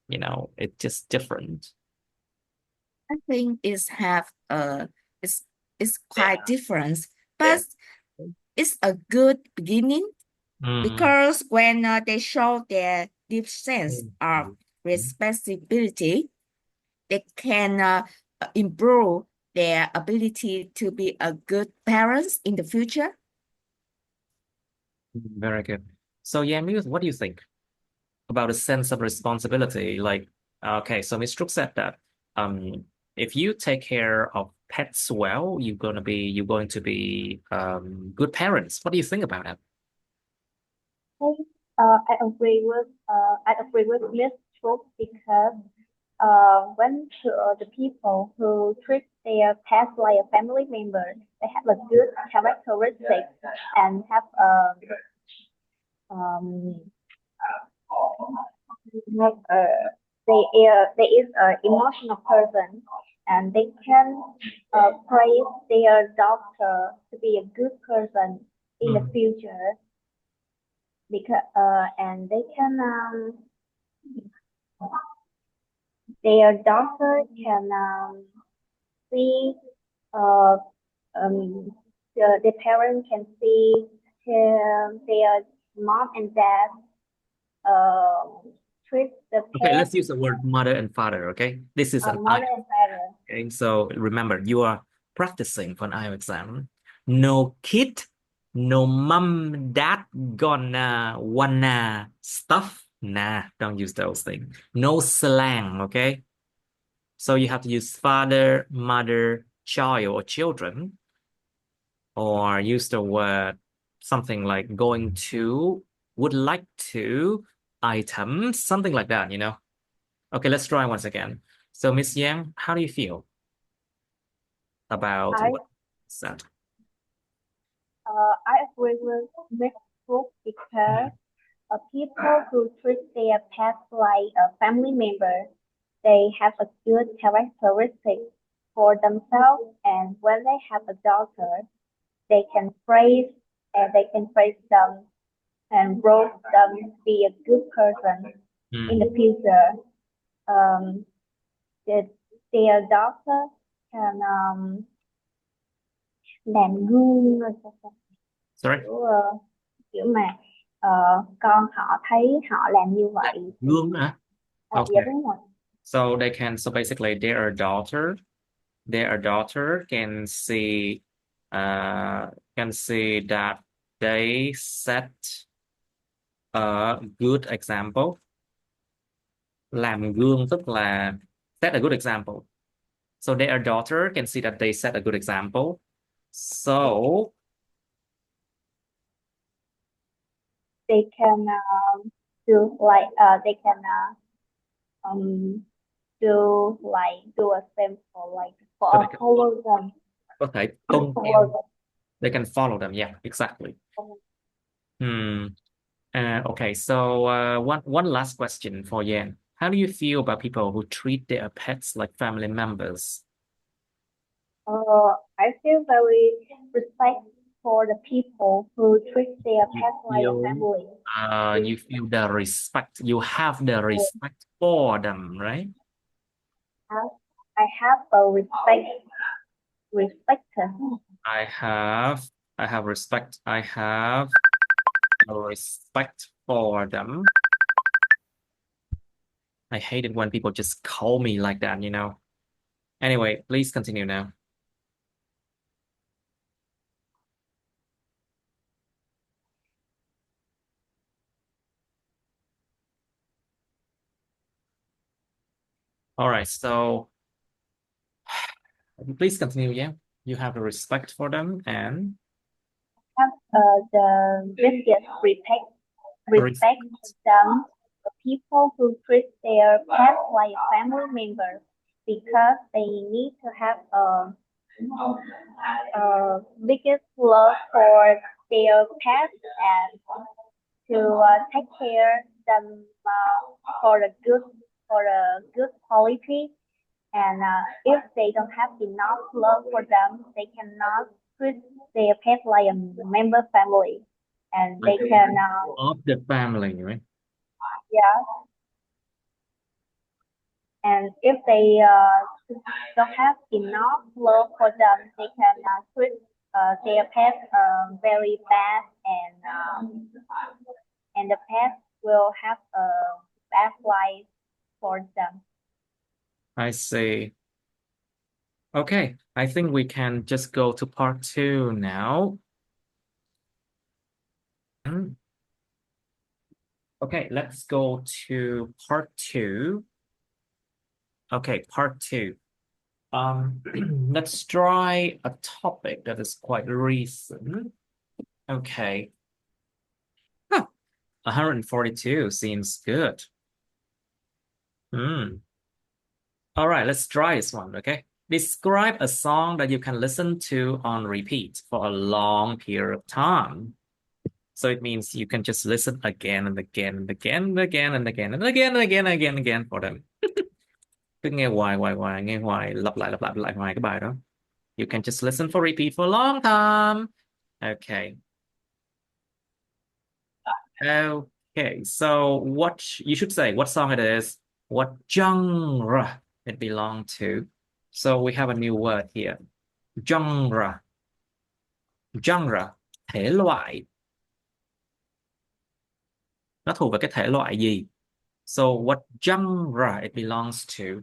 it's just different. I think it's it's quite Yeah. different, Yeah. but it's a good beginning Mm. because when they show their deep sense of responsibility, they can improve their ability to be a good parents in the future. Very good. So yeah, what do you think about a sense of responsibility? Like, okay, so Ms. Trúc said that if you take care of pets well, you're going to be good parents. What do you think about that? Okay. I agree with Miss Trúc because when the people who treat their pets like a family member, they have a good characteristic and have um have they is an emotional person and they can praise their doctor to be a good person in the future because and they can their doctor can see uh, the parent can see their mom and dad treat the Okay, pet let's use the word mother and father. Okay, this is an I. mother and father. Okay, so remember, you are practicing for an IELTS exam. No kid, No mom, dad gonna, wanna, stuff. Nah, don't use those things. No slang, okay? So you have to use father, mother, child, or children, or use the word something like going to, would like to, items, something like that, you know? Okay, let's try once again. So Miss Yang, how do you feel about I what you said? I agree with Miss Brooke because people who treat their pets like a family member, they have a good characteristic for themselves, and when they have a daughter, they can praise and they can praise them and grow them to be a good person in the future. Um, the, their daughter can làm gương rồi Sorry? kiểu mà con họ thấy họ làm như vậy thì Gương hả? dạ Okay. đúng rồi. So basically their daughter can see that they set a good example. Làm gương tức là set a good example. So their daughter can see that they set a good example. So They can do like they can um do a same for like for so a follow them có thể tuân follow theo. They can follow them. Yeah, exactly. them. Hmm. Okay, so one last question for Yan. How do you feel about people who treat their pets like family members? I feel very respect for the people who treat their You pets like a feel family. you feel the respect. You have the respect for them, right? I have a respect. I have I have respect. I have a respect for them. I hate it when people just call me like that, you know. Anyway, please continue now. All right, so please continue. Yeah, you have a respect for them and Have the biggest respect them the people who treat their pets like a family member because they need to have biggest love for their pets and to take care them for a good quality. And if they don't have enough love for them, they cannot treat their pet like a member family, and they like can of the family, right? yeah. And if they don't have enough love for them, they can treat their pet very bad, and the pet will have a bad life for them. I see. Okay, I think we can just go to part 2 now. Okay, let's go to part 2. Okay, part 2. Let's try a topic that is quite recent. Okay. 142 seems good. All right, let's try this one, okay? Describe a song that you can listen to on repeat for a long period of time. So it means you can just listen again and again and again and again and again and again and again and again and again for them. Cứ nghe hoài, nghe hoài, lặp lại hoài cái bài đó. You can just listen for repeat for a long time. Okay. Okay, so what you should say what song it is, what genre it belongs to. So we have a new word here. Genre. Genre, thể loại. Nó thuộc về cái thể loại gì? So what genre it belongs to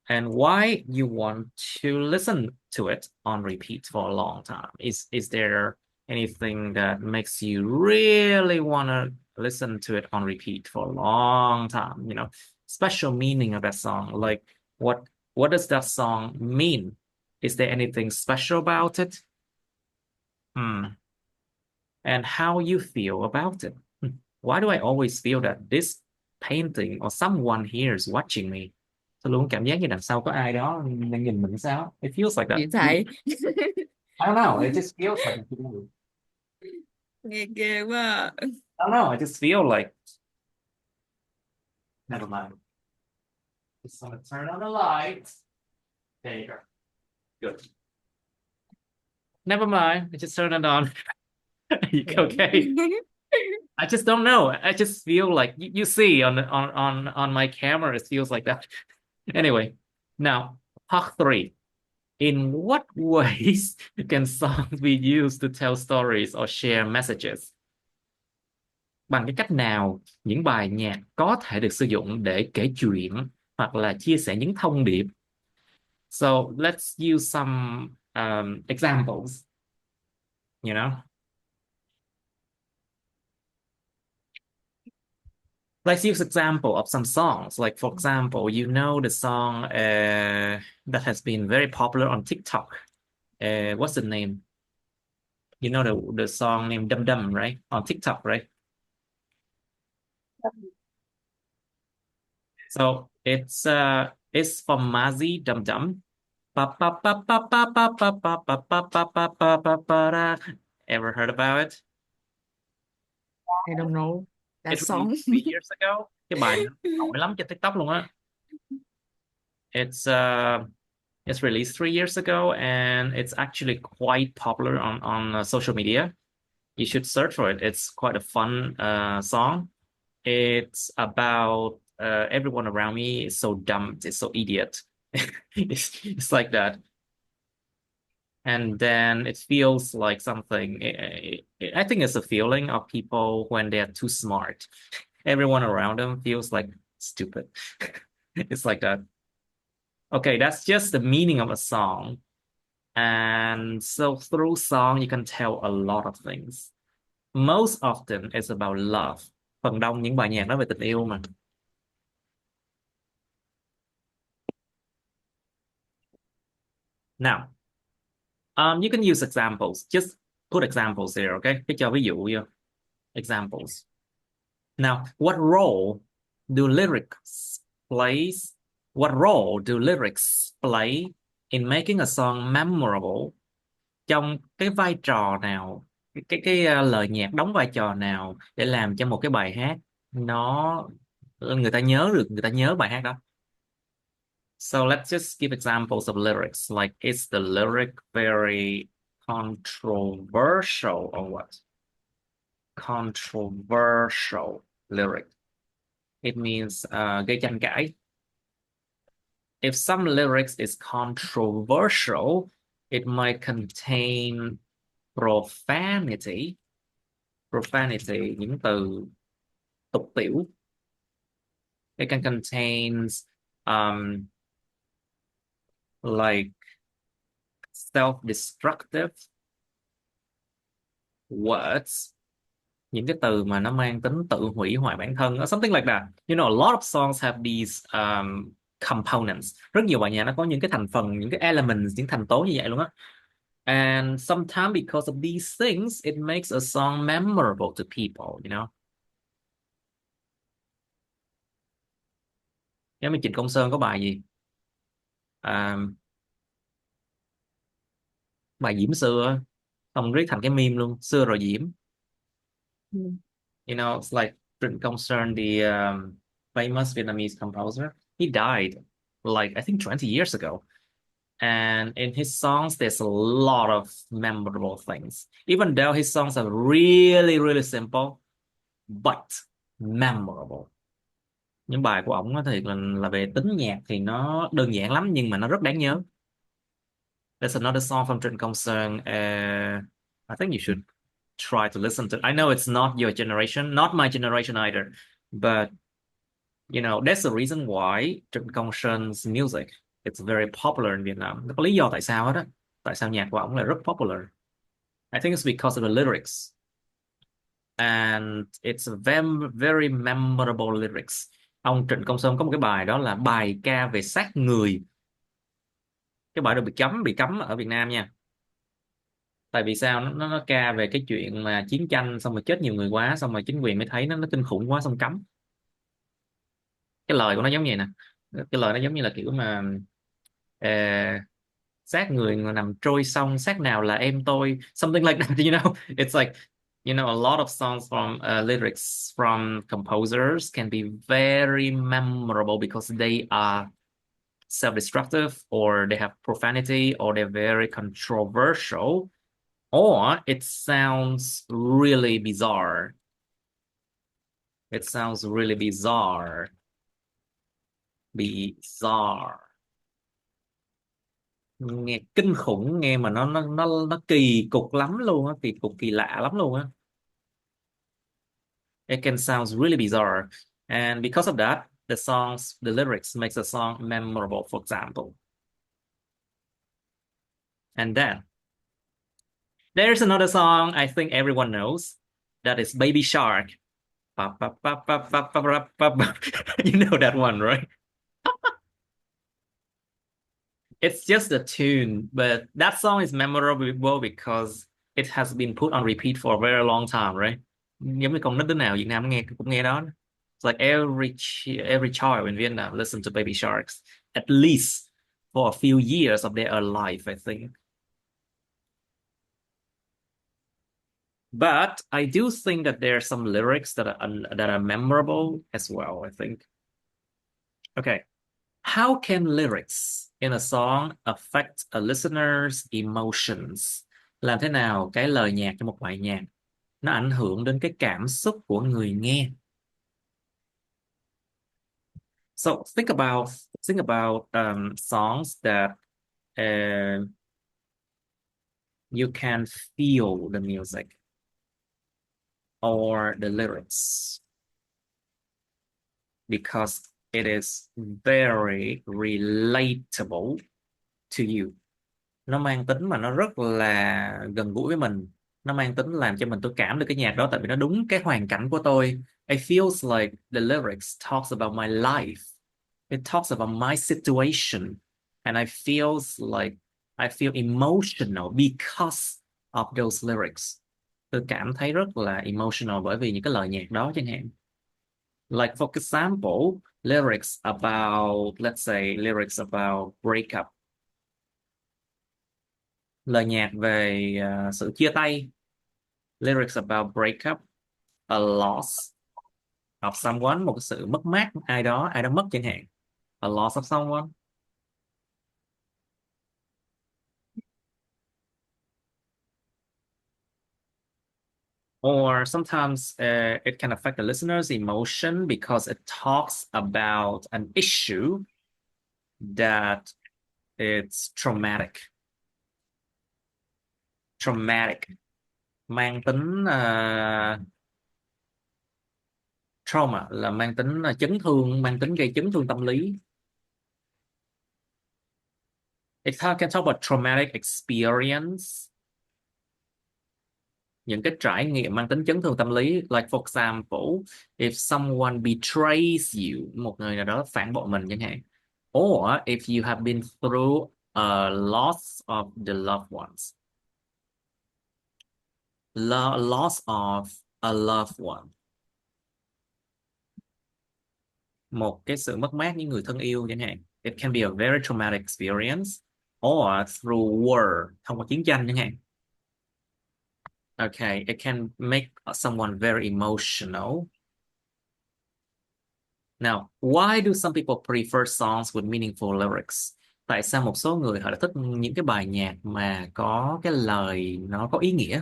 and why you want to listen to it on repeat for a long time. Is there anything that makes you really want to listen to it on repeat for a long time, special meaning of that song. Like what does that song mean? Is there anything special about it? And how you feel about it? Why do I always feel that this painting or someone here is watching me? Tôi luôn cảm giác như đằng sau có ai đó đang nhìn mình sao? It feels like that. Chị thầy I don't know. It just feels like nghe ghê quá à. I don't know. I just feel like never mind. Just gonna turn on the lights. There you go. Good. Never mind. I just turn it on. Okay. I just don't know. I just feel like you see on my camera, it feels like that. Anyway, now part 3. In what ways can songs be used to tell stories or share messages? Bằng cái cách nào những bài nhạc có thể được sử dụng để kể chuyện hoặc là chia sẻ những thông điệp? So let's use some examples, Let's use example of some songs. Like, for example, the song that has been very popular on TikTok. What's the name? You know the song named Dum Dum, right? On TikTok, right? So it's from Mazi Dum Dum. Ever heard about it? I don't know that It song. released 3 years ago. Cái bài nó nổi lắm trên TikTok luôn á. It's released 3 years ago, and it's actually quite popular on social media. You should search for it. It's quite a fun song. It's about everyone around me is so dumb, it's so idiot. It's like that. And then it feels like something. I think it's a feeling of people when they're too smart. Everyone around them feels like stupid. It's like that. Okay, that's just the meaning of a song. And so through song, you can tell a lot of things. Most often, it's about love. Phần đông những bài nhạc nói về tình yêu mà. Now, you can use examples. Just put examples here, okay? Cái cho ví dụ vô. Examples. Now, what role do lyrics play in making a song memorable? Trong cái vai trò nào, cái lời nhạc đóng vai trò nào để làm cho một cái bài hát người ta nhớ bài hát đó? So let's just give examples of lyrics. Like, is the lyric very controversial or what? Controversial lyric. It means gây tranh cãi. If some lyrics is controversial, it might contain profanity, những từ tục tiểu. It can contain like self-destructive words, những cái từ mà nó mang tính tự hủy hoại bản thân, something like that. A lot of songs have these components. Rất nhiều bài nhạc nó có những cái thành phần, những cái elements, những thành tố như vậy luôn á. And sometimes because of these things, it makes a song memorable to people, Giống như Trịnh Công Sơn có bài gì? Bài Diễm Xưa, không riết thành cái meme luôn, xưa rồi Diễm. It's like Trịnh Công Sơn, the famous Vietnamese composer. He died like, I think, 20 years ago. And in his songs, there's a lot of memorable things. Even though his songs are really, really simple, but memorable. Những bài của ổng thì là về tính nhạc thì nó đơn giản lắm, nhưng mà nó rất đáng nhớ. There's another song from Trịnh Công Sơn. I think you should try to listen to it. I know it's not your generation, not my generation either, but that's the reason why Trịnh Công Sơn music, it's very popular in Vietnam. Nó có lý do tại sao hết á, tại sao nhạc của ổng là rất popular. I think it's because of the lyrics. And it's a very, very memorable lyrics. Ông Trịnh Công Sơn có một cái bài đó là bài ca về sát người. Cái bài đó bị cấm ở Việt Nam nha. Tại vì sao? Nó ca về cái chuyện mà chiến tranh, xong rồi chết nhiều người quá, xong rồi chính quyền mới thấy nó kinh khủng quá, xong cấm. Cái lời của nó giống như vậy nè. Cái lời nó giống như là kiểu mà ờ, xác người nằm trôi sông, xác nào là em tôi, something like that, you know. It's like, you know, a lot of songs from lyrics from composers can be very memorable because they are self-destructive, or they have profanity, or they're very controversial, or it sounds really bizarre. It sounds really bizarre. Bizarre. Nghe kinh khủng, nghe mà nó kỳ cục lắm luôn á, kỳ cục kỳ lạ lắm luôn á. It can sound really bizarre, and because of that, the lyrics makes the song memorable, for example. And then there's another song I think everyone knows, that is Baby Shark. Pa, pa, pa, pa, pa, pa, pa, pa, pa. You know that one, right? It's just a tune, but that song is memorable because it has been put on repeat for a very long time, right? Giống như con nít đứa nào Việt Nam nghe cũng nghe đó. It's like every child in Vietnam listen to Baby Sharks at least for a few years of their life, I think. But I do think that there are some lyrics that are memorable as well, I think. Okay. How can lyrics in a song affect a listener's emotions? Làm thế nào cái lời nhạc trong một bài nhạc nó ảnh hưởng đến cái cảm xúc của người nghe? So think about songs that you can feel the music or the lyrics because it is very relatable to you. Nó mang tính mà nó rất là gần gũi với mình, nó mang tính làm cho tôi cảm được cái nhạc đó, tại vì nó đúng cái hoàn cảnh của tôi. It feels like the lyrics talks about my life, it talks about my situation, and I feel emotional because of those lyrics. Tôi cảm thấy rất là emotional bởi vì những cái lời nhạc đó chẳng hạn. Like for example, lyrics about, let's say lyrics about breakup, lời nhạc về sự chia tay, lyrics about breakup, a loss of someone, một cái sự mất mát, ai đó mất chẳng hạn, a loss of someone. Or sometimes it can affect the listener's emotion because it talks about an issue that it's traumatic. Mang tính trauma là mang tính chấn thương, mang tính gây chấn thương tâm lý. It can talk about traumatic experience, những cái trải nghiệm mang tính chấn thương tâm lý. Like for example, if someone betrays you, một người nào đó phản bội mình chẳng hạn. Or if you have been through a loss of the loved ones. Loss of a loved one. Một cái sự mất mát những người thân yêu chẳng hạn. It can be a very traumatic experience. Or through war, thông qua chiến tranh chẳng hạn. Okay, it can make someone very emotional. Now, why do some people prefer songs with meaningful lyrics? Tại sao một số người họ lại thích những cái bài nhạc mà có cái lời nó có ý nghĩa?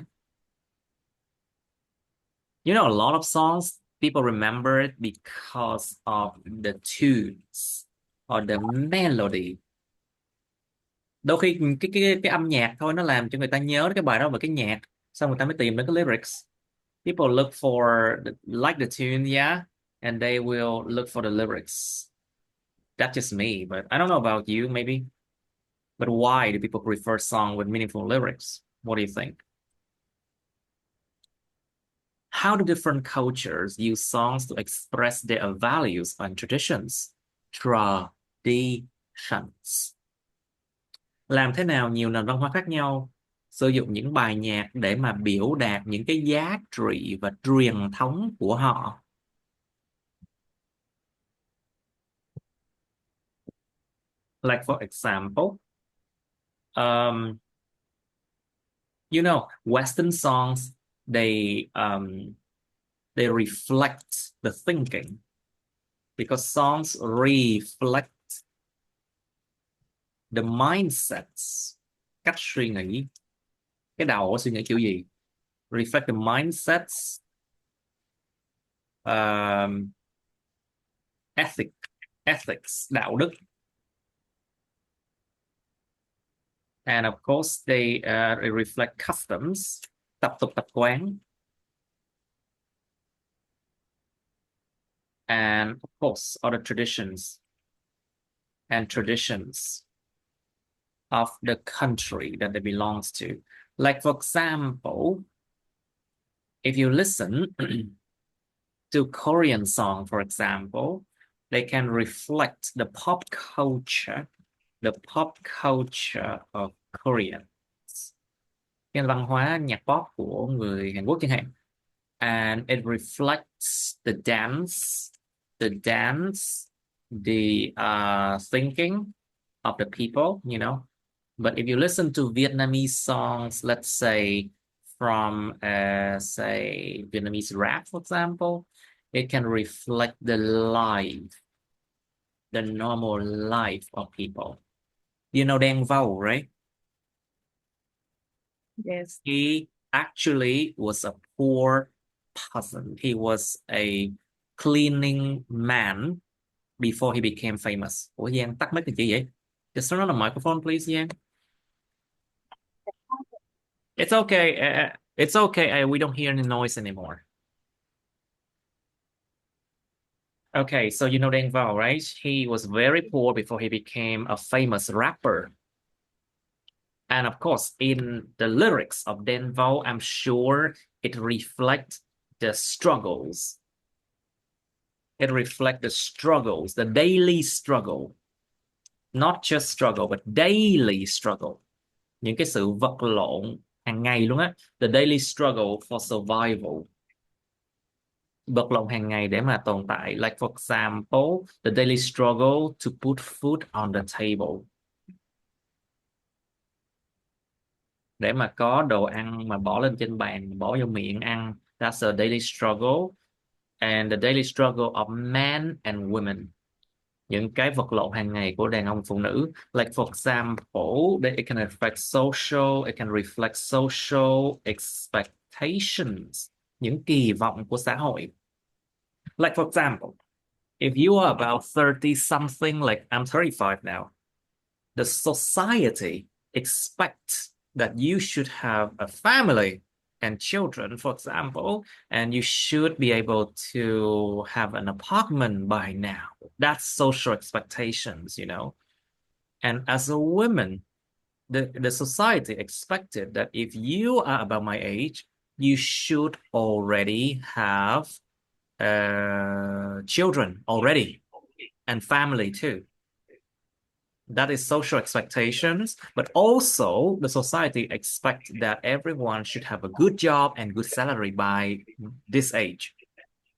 You know, a lot of songs, people remember it because of the tunes or the melody. Đôi khi cái âm nhạc thôi nó làm cho người ta nhớ cái bài đó và cái nhạc, xong người ta mới tìm đến cái lyrics. People look for like the tune, yeah, and they will look for the lyrics. That's just me, but I don't know about you, maybe. But why do people prefer song with meaningful lyrics? What do you think? How do different cultures use songs to express their values and traditions? Traditions. Làm thế nào nhiều nền văn hóa khác nhau sử dụng những bài nhạc để mà biểu đạt những cái giá trị và truyền thống của họ? Like for example, you know, Western songs, they reflect the thinking because songs reflect the mindsets, cách suy nghĩ, cái đầu có suy nghĩ kiểu gì, reflect the mindsets, ethics, đạo đức, and of course they reflect customs, tập tục tập quán, and of course other traditions of the country that they belongs to. Like for example, if you listen to Korean song, for example, they can reflect the pop culture of Koreans. Cái văn hóa nhạc pop của người Hàn Quốc chẳng hạn. And it reflects the dance, the thinking of the people, you know. But if you listen to Vietnamese songs, let's say from, say, Vietnamese rap, for example, it can reflect the normal life of people. You know Đen Vâu, right? Yes. He actually was a poor peasant. He was a cleaning man before he became famous. Ủa Giang tắt mic thì chị vậy? Just turn on the microphone, please, Giang. It's okay. It's okay. We don't hear any noise anymore. Okay, so you know Đen Vâu, right? He was very poor before he became a famous rapper. And of course, in the lyrics of Đen Vâu, I'm sure it reflects the struggles. It reflects the struggles, the daily struggle. Not just struggle, but daily struggle. Những cái sự vật lộn hàng ngày luôn á. The daily struggle for survival. Vật lộn hàng ngày để mà tồn tại. Like for example, the daily struggle to put food on the table. Để mà có đồ ăn mà bỏ lên trên bàn, bỏ vô miệng ăn. That's a daily struggle. And the daily struggle of men and women. Những cái vật lộn hàng ngày của đàn ông phụ nữ. Like for example, it can affect social, it can reflect social expectations. Những kỳ vọng của xã hội. Like for example, if you are about 30 something, like I'm 35 now, the society expects that you should have a family and children, for example, and you should be able to have an apartment by now. That's social expectations, you know. And as a woman, the society expected that if you are about my age, you should already have children already and family too. That is social expectations, but also the society expects that everyone should have a good job and good salary by this age.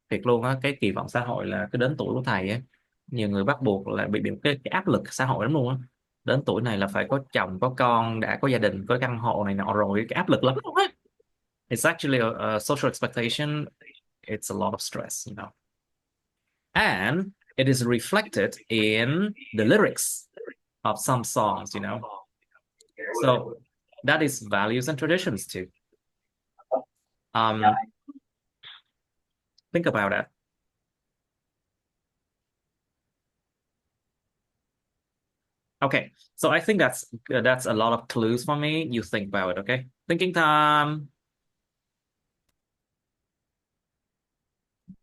Thiệt luôn á, cái kỳ vọng xã hội là cái đến tuổi của thầy á, nhiều người bắt buộc là bị cái áp lực xã hội lắm luôn á. Đến tuổi này là phải có chồng, có con, đã có gia đình, có căn hộ này nọ rồi, cái áp lực lắm luôn á. It's actually a social expectation. It's a lot of stress, you know. And it is reflected in the lyrics of some songs, you know. So that is values and traditions too. Think about that. Okay, so I think that's a lot of clues for me. You think about it, okay? Thinking time.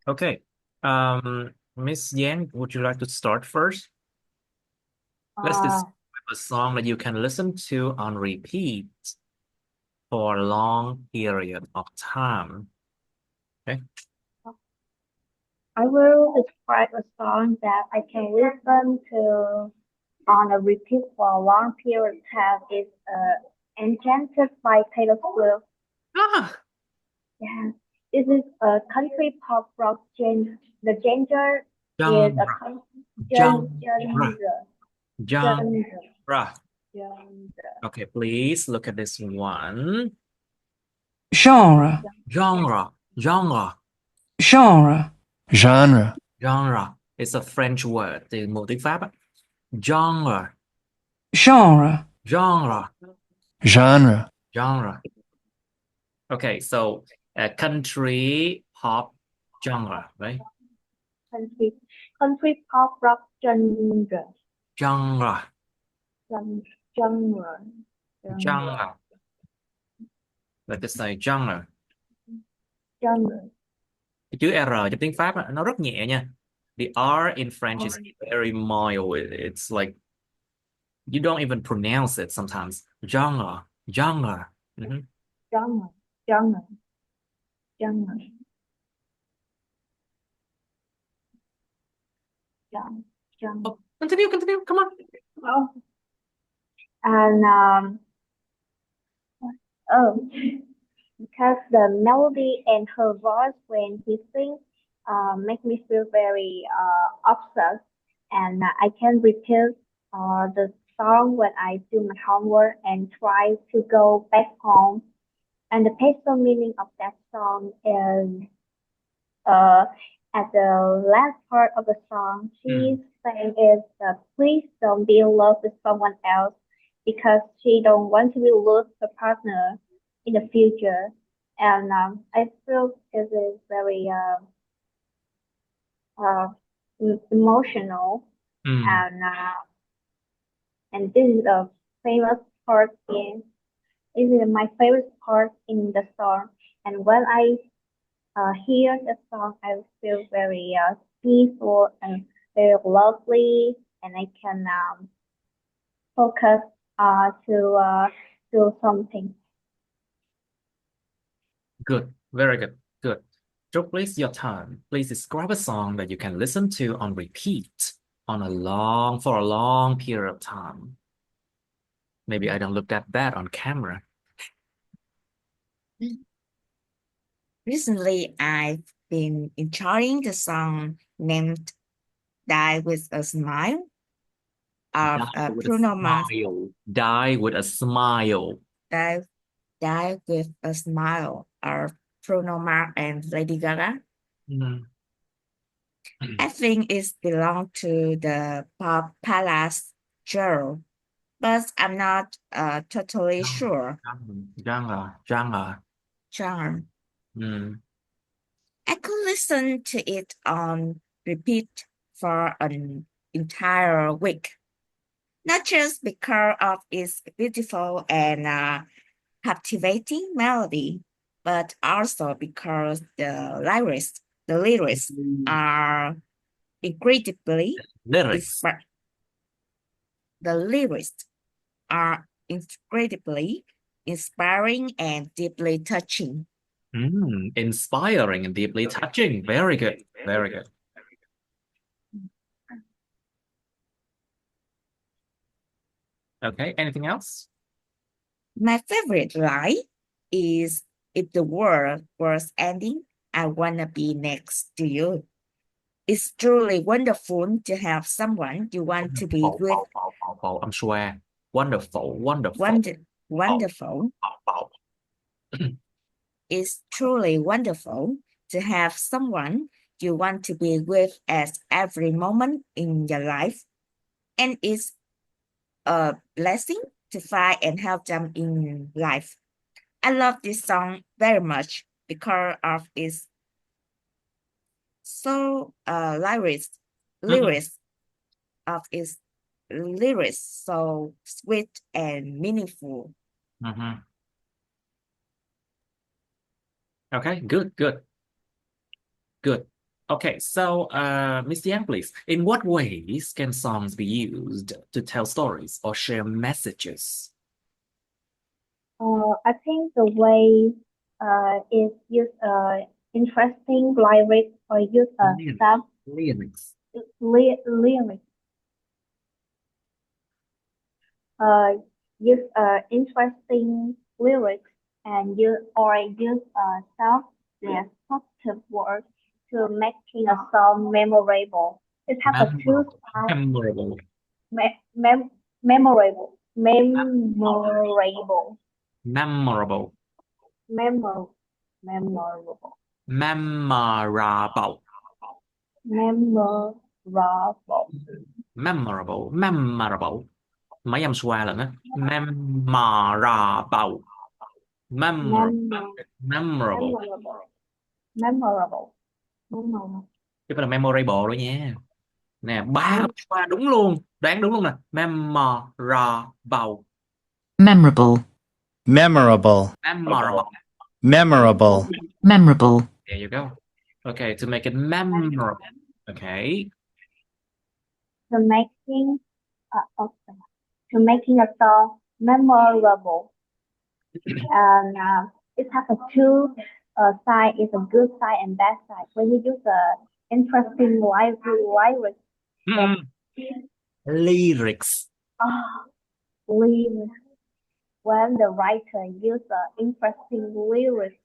Okay. Miss Yang, would you like to start first? Let's describe a song that you can listen to on repeat for a long period of time. Okay. I will describe a song that I can listen to on a repeat for a long period of time. It's Enchanted by Taylor Swift. Ah, Yeah, this is a country pop rock genre. The genre is a genre, genre. genre, genre. Genre. Genre. Okay, please look at this one. Genre. Genre, genre, Genre. Genre. genre. It's a French word. Từ một tiếng Pháp á. Genre, Genre. genre, Genre. genre. Okay, so country pop genre, right? Country pop rock genre. Genre, Genre. genre. Let's just say genre. Genre. Cái chữ R trong tiếng Pháp á, nó rất nhẹ nha. The R in French is very mild. It's like you don't even pronounce it sometimes. Genre, genre. Mhm. Genre. Genre. Genre. Genre. Oh, continue. Come on. Oh. And oh, because the melody and her voice when he sings make me feel very obsessed, and I can repeat the song when I do my homework and try to go back home. And the peaceful meaning of that song is uh, at the last part of the song, she's saying is please don't be in love with someone else because she don't want to lose her partner in the future. And I feel this is very uh, emotional, Mm. and this is a famous part in this is my favorite part in the song. And when I hear the song, I feel very peaceful and very lovely, and I can focus to do something. Good. Very good. Good. So please, your turn. Please describe a song that you can listen to on repeat for a long period of time. Maybe I don't look that bad on camera. Recently, I've been enjoying the song named Die with a Smile of Die with a Bruno Mars. smile. Die with a smile. Die, Die with a Smile of Bruno Mars and Lady Gaga. Mm. I think it belongs to the pop palace genre, but I'm not totally sure. Genre. Genre. Mm. I could listen to it on repeat for an entire week, not just because of its beautiful and captivating melody, but also because the lyrics are incredibly Lyrics. the lyrics are incredibly inspiring and deeply touching. Inspiring and deeply touching. Very good. Very good. Okay, anything else? My favorite line is if the world was ending, I wanna be next to you. It's truly wonderful to have someone you want to be with. I'm sure. Wonderful. Wonderful. It's truly wonderful to have someone you want to be with at every moment in your life. And it's a blessing to find and help them in life. I love this song very much because of its lyrics of its lyrics so sweet and meaningful. Okay, good. Okay, so Miss Yang, please. In what ways can songs be used to tell stories or share messages? I think the way is used interesting lyrics or use some Lyrics. lyrics. Use interesting lyrics and use soft and positive words to making a song memorable. It has a two sides. Memorable. Memorable. Memorable. Memorable. Memorable. Memorable. Memorable. Mấy âm xoa lận á. Memorable. Memorable. Memorable. Chứ phải là memorable đó nha. Nè, ba âm xoa đúng luôn. Đoán đúng luôn nè. Memorable. Memorable. Memorable. Memorable. Memorable. memorable, There you go. Okay, to make it memorable. Okay. To making to making a song memorable. And it has a two side. It's a good side and bad side. When you use a interesting lyrics, Lyrics. lyrics. When the writer uses interesting lyrics,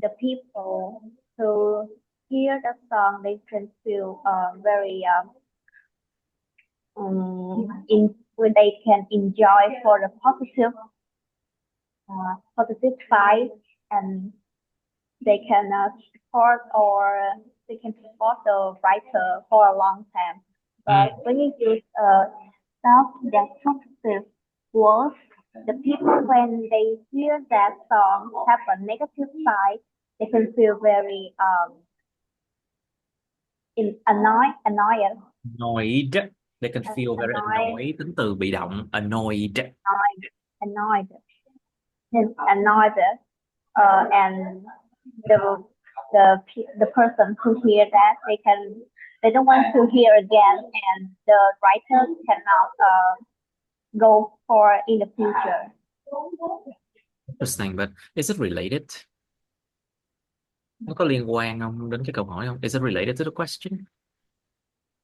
the people who hear the song they can feel very when they can enjoy for the positive side, and they can support or they can support the writer for a long time. But when you use self-destructive words, the people when they hear that song have a negative side, they can feel very annoyed. They can feel very annoyed. Tính từ bị động. Annoyed. Annoyed, and the person who hear that they don't want to hear again, and the writer cannot go for in the future. Interesting, but is it related? Nó có liên quan không đến cái câu hỏi không? Is it related to the question?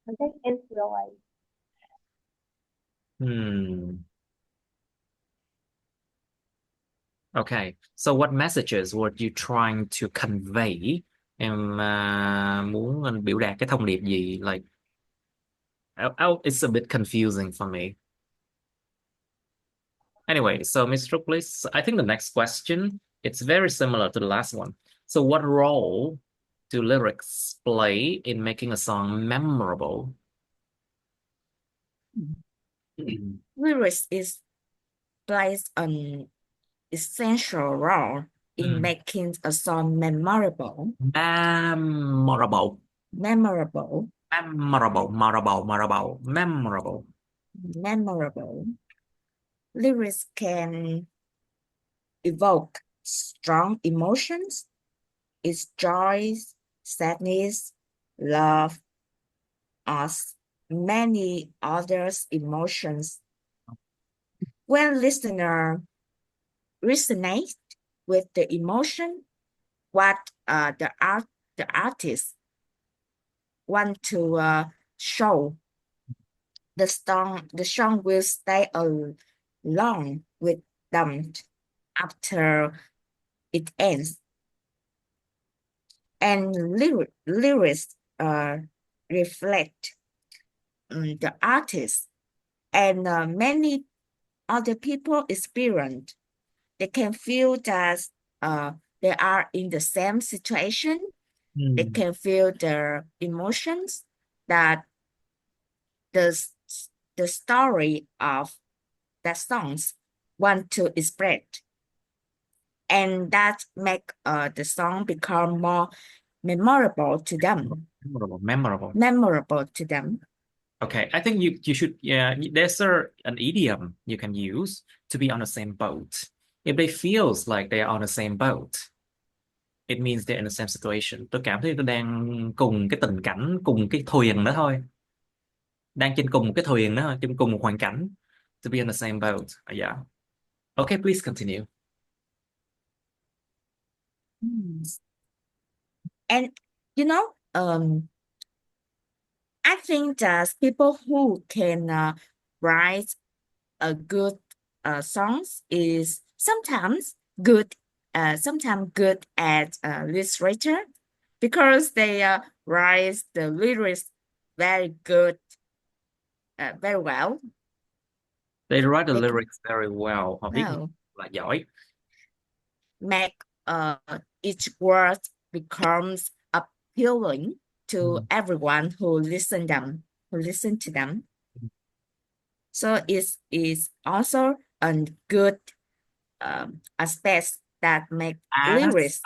I think it's really Okay, so what messages were you trying to convey? Em muốn biểu đạt cái thông điệp gì? Like, it's a bit confusing for me. Anyway, so Ms. Trúc, please. I think the next question, it's very similar to the last one. So what role do lyrics play in making a song memorable? Lyrics plays an essential role in making a song memorable. Memorable. Memorable. Memorable. Memorable. Memorable. Memorable. Lyrics can evoke strong emotions. It's joy, sadness, love, or many others emotions. When listener resonate with the emotion, what the artist want to show, the song will stay along with them after it ends. And lyrics reflect the artist and many other people experience. They can feel that they are in the same situation. They can feel their emotions, that the story of that songs want to express, and that make the song become more memorable to them. Memorable to them. Okay, I think you should, yeah, there's an idiom you can use to be on the same boat. If they feels like they are on the same boat, it means they're in the same situation. Tôi cảm thấy tôi đang cùng cái tình cảnh, cùng cái thuyền đó thôi. Đang trên cùng một cái thuyền đó thôi, trên cùng một hoàn cảnh. To be on the same boat. Yeah. Okay, please continue. And you know, I think that people who can write a good songs is sometimes good at literature because they write the lyrics very good, very well. They write the They can lyrics very well. Họ viết no, là giỏi. make each word becomes appealing to everyone who listen to them. So it is also a good aspect that make lyrics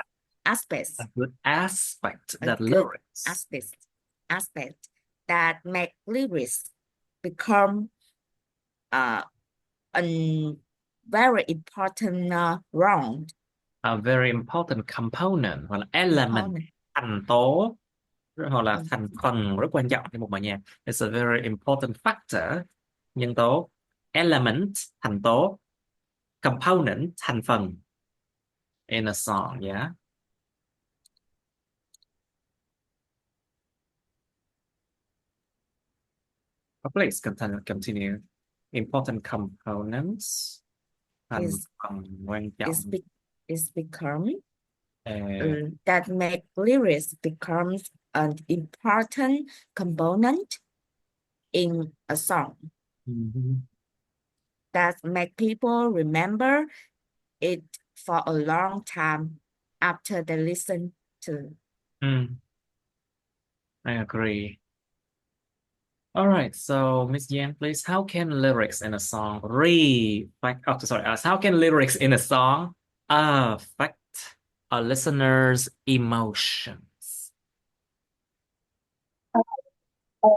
aspects A good aspect a that good lyrics. aspect that make lyrics become a very important round A very important component hoặc là element, component. thành tố hoặc là thành phần rất quan trọng trong một bài nhạc. It's a very important factor, nhân tố, element, thành tố, component, thành phần in a song, yeah. Please continue. Important components, thành phần quan trọng. Is become Uh, that make lyrics becomes an important component in a song that make people remember it for a long time after they listen to. I agree. All right, so Miss Yan, please, how can lyrics in a song how can lyrics in a song affect a listener's emotions? The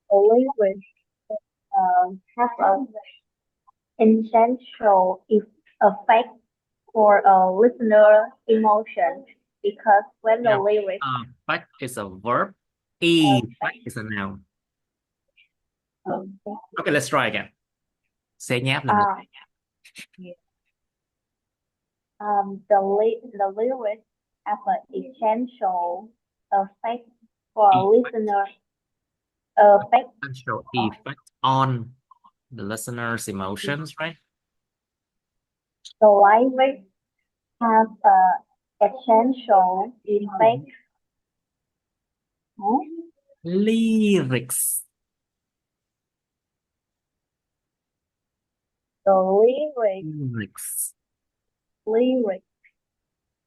lyrics have an essential effect for a listener emotion because when the lyrics Affect is a verb, effect is a noun. Okay, let's try again. Say nháp lần nữa. The lyrics have an essential effect for a listener. Essential effect on the listener's emotions, right? The lyrics have an essential effect. Lyrics. The lyrics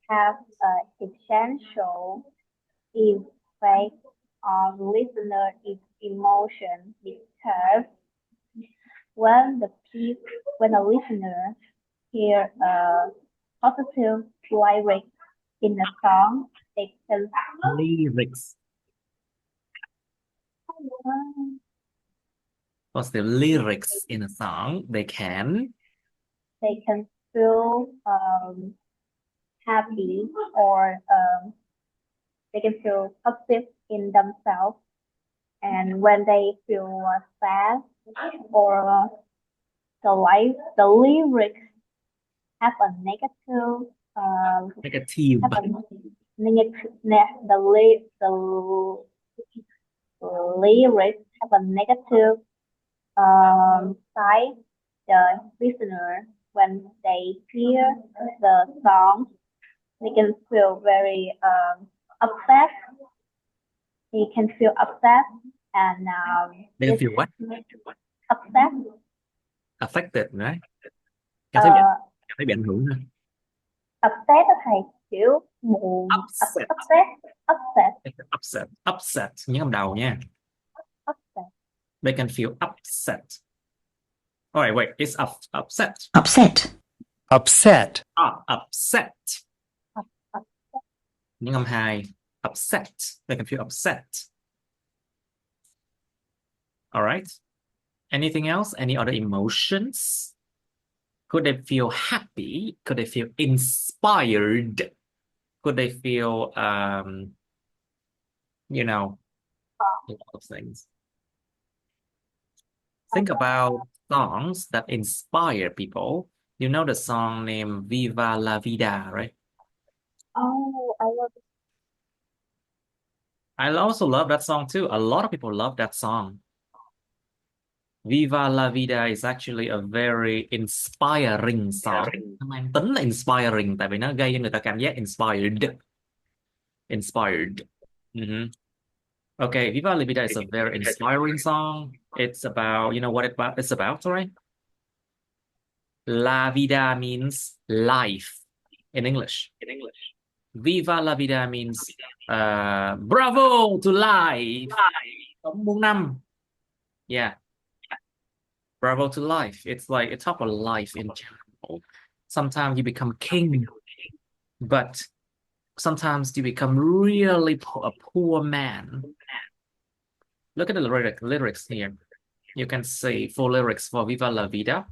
have an essential effect on listener emotion because when a listener hear a positive lyric in a song, they can Lyrics. Positive lyrics in a song, they can feel happy or they can feel positive in themselves. And when they feel sad or the lyrics have a negative the lyrics have a negative side. The listener, when they hear the song, they can feel very upset. They can feel upset and they can feel what? Upset. Affected, right? Cảm thấy bị ảnh hưởng ha. Upset đó thầy, kiểu buồn. Upset, nhớ âm đầu nha. Upset. They can feel upset. All right, wait, it's upset. Upset. Upset. Upset. Những âm hai. Upset. They can feel upset. All right. Anything else? Any other emotions? Could they feel happy? Could they feel inspired? Could they feel, a lot of things. Think about songs that inspire people. You know the song named Viva la Vida, right? Oh, I love it. I also love that song too. A lot of people love that song. Viva la vida is actually a very inspiring song. Nó mang tính là inspiring tại vì nó gây cho người ta cảm giác inspired. Inspired. Mhm. Okay, Viva la vida is a very inspiring song. It's about, you know what it's about, right? La vida means life in English. Viva la vida means bravo to life. Sống muôn năm. Yeah. Bravo to life. It's like it's talk about life in general. Sometimes you become king, but sometimes you become really a poor man. Look at the lyrics here. You can see full lyrics for Viva la Vida.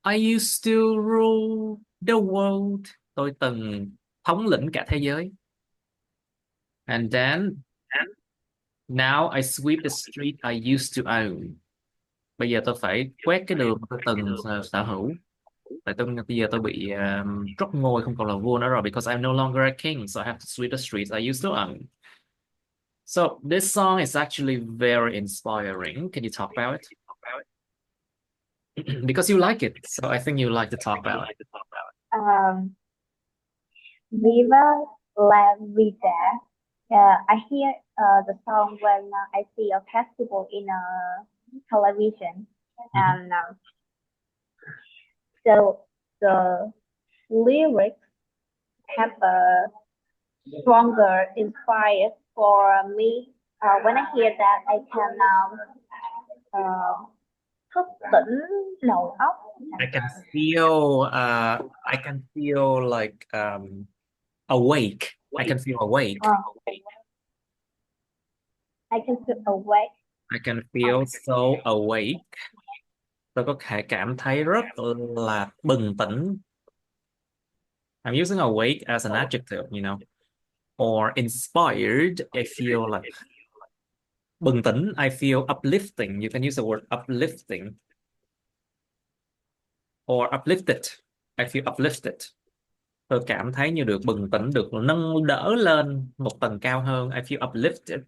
I used to rule the world. Tôi từng thống lĩnh cả thế giới. And then now I sweep the street I used to own. Bây giờ tôi phải quét cái đường mà tôi từng sở hữu. Tại bây giờ tôi bị trút ngôi, không còn là vua nữa rồi, because I'm no longer a king, so I have to sweep the streets I used to own. So this song is actually very inspiring. Can you talk about it? Because you like it, so I think you like to talk about it. Viva la vida. I hear the song when I see a festival in television, and so the lyrics have a stronger inspired for me. When I hear that, I can thức tỉnh đầu óc. I can feel like awake. I can feel awake. I can feel awake. I can feel so awake. Tôi có thể cảm thấy rất là bừng tỉnh. I'm using awake as an adjective, you know. Or inspired, I feel like bừng tỉnh, I feel uplifting. You can use the word uplifting. Or uplifted. I feel uplifted. Tôi cảm thấy như được bừng tỉnh, được nâng đỡ lên một tầng cao hơn. I feel uplifted.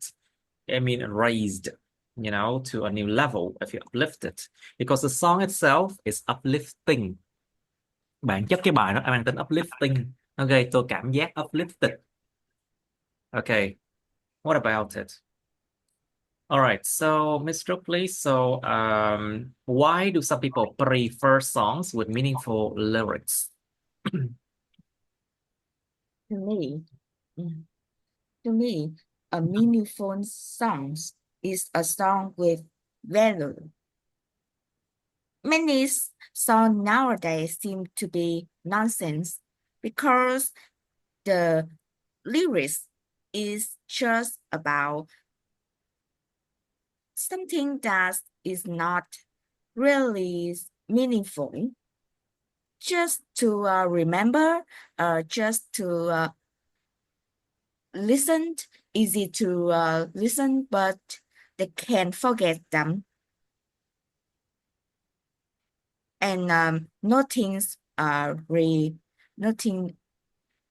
I mean raised, you know, to a new level. I feel uplifted. Because the song itself is uplifting. Bản chất cái bài nó mang tính uplifting. Nó gây tôi cảm giác uplifted. Okay. What about it? All right, so Miss Brooklyn, so why do some people prefer songs with meaningful lyrics? To me, a meaningful song is a song with value. Many songs nowadays seem to be nonsense because the lyrics is just about something that is not really meaningful. Just to remember, just to listen, easy to listen, but they can forget them. And nothing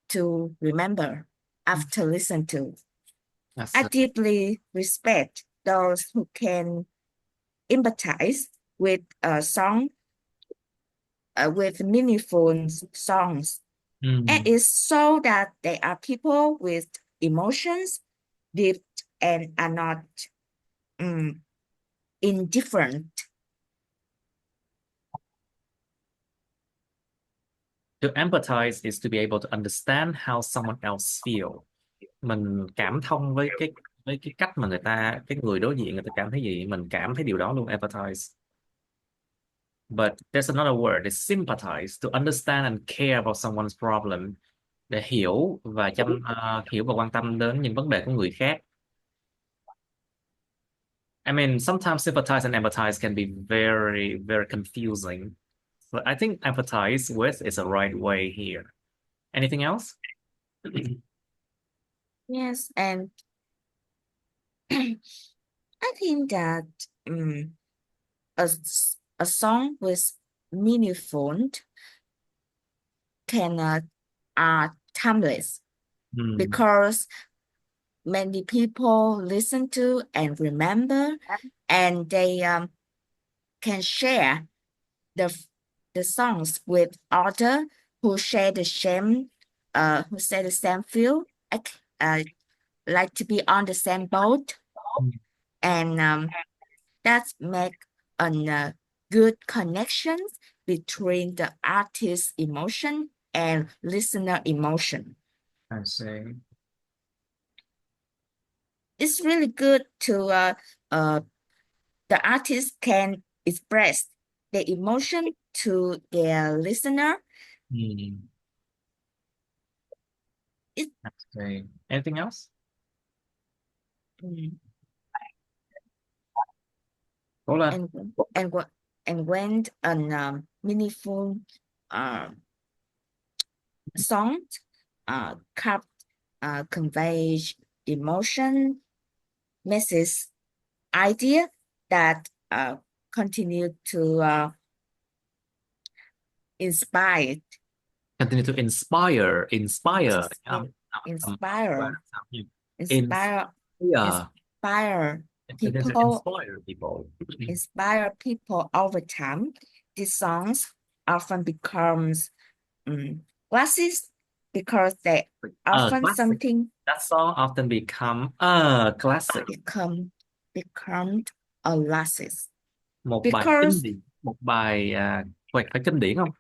to remember after listen to. I deeply respect those who can empathize with a song, with meaningful songs. And it's so that they are people with emotions, deep, and are not indifferent. To empathize is to be able to understand how someone else feel. Mình cảm thông với cái cách mà cái người đối diện người ta cảm thấy gì, mình cảm thấy điều đó luôn, empathize. But there's another word, it's sympathize, to understand and care about someone's problem. Để hiểu và hiểu và quan tâm đến những vấn đề của người khác. I mean, sometimes sympathize and empathize can be very, very confusing. But I think empathize with is the right way here. Anything else? Yes, and I think that a song with meaningful can are timeless because many people listen to and remember, and they can share the songs with others who share the same feel, like to be on the same boat, and that make a good connections between the artist's emotion and listener emotion. I see. It's really good to the artist can express the emotion to their listener. I see. Anything else? Mm. Hold on. And when a meaningful song conveys emotion, message, idea that continue to inspire. Continue to inspire. Inspire. Inspire. Inspire Continue to people. inspire people. Inspire people over time. These songs often becomes classics because they often classic. something That song often become a classic. become a classic. Một bài kinh Because điển. Một bài phải kinh điển không?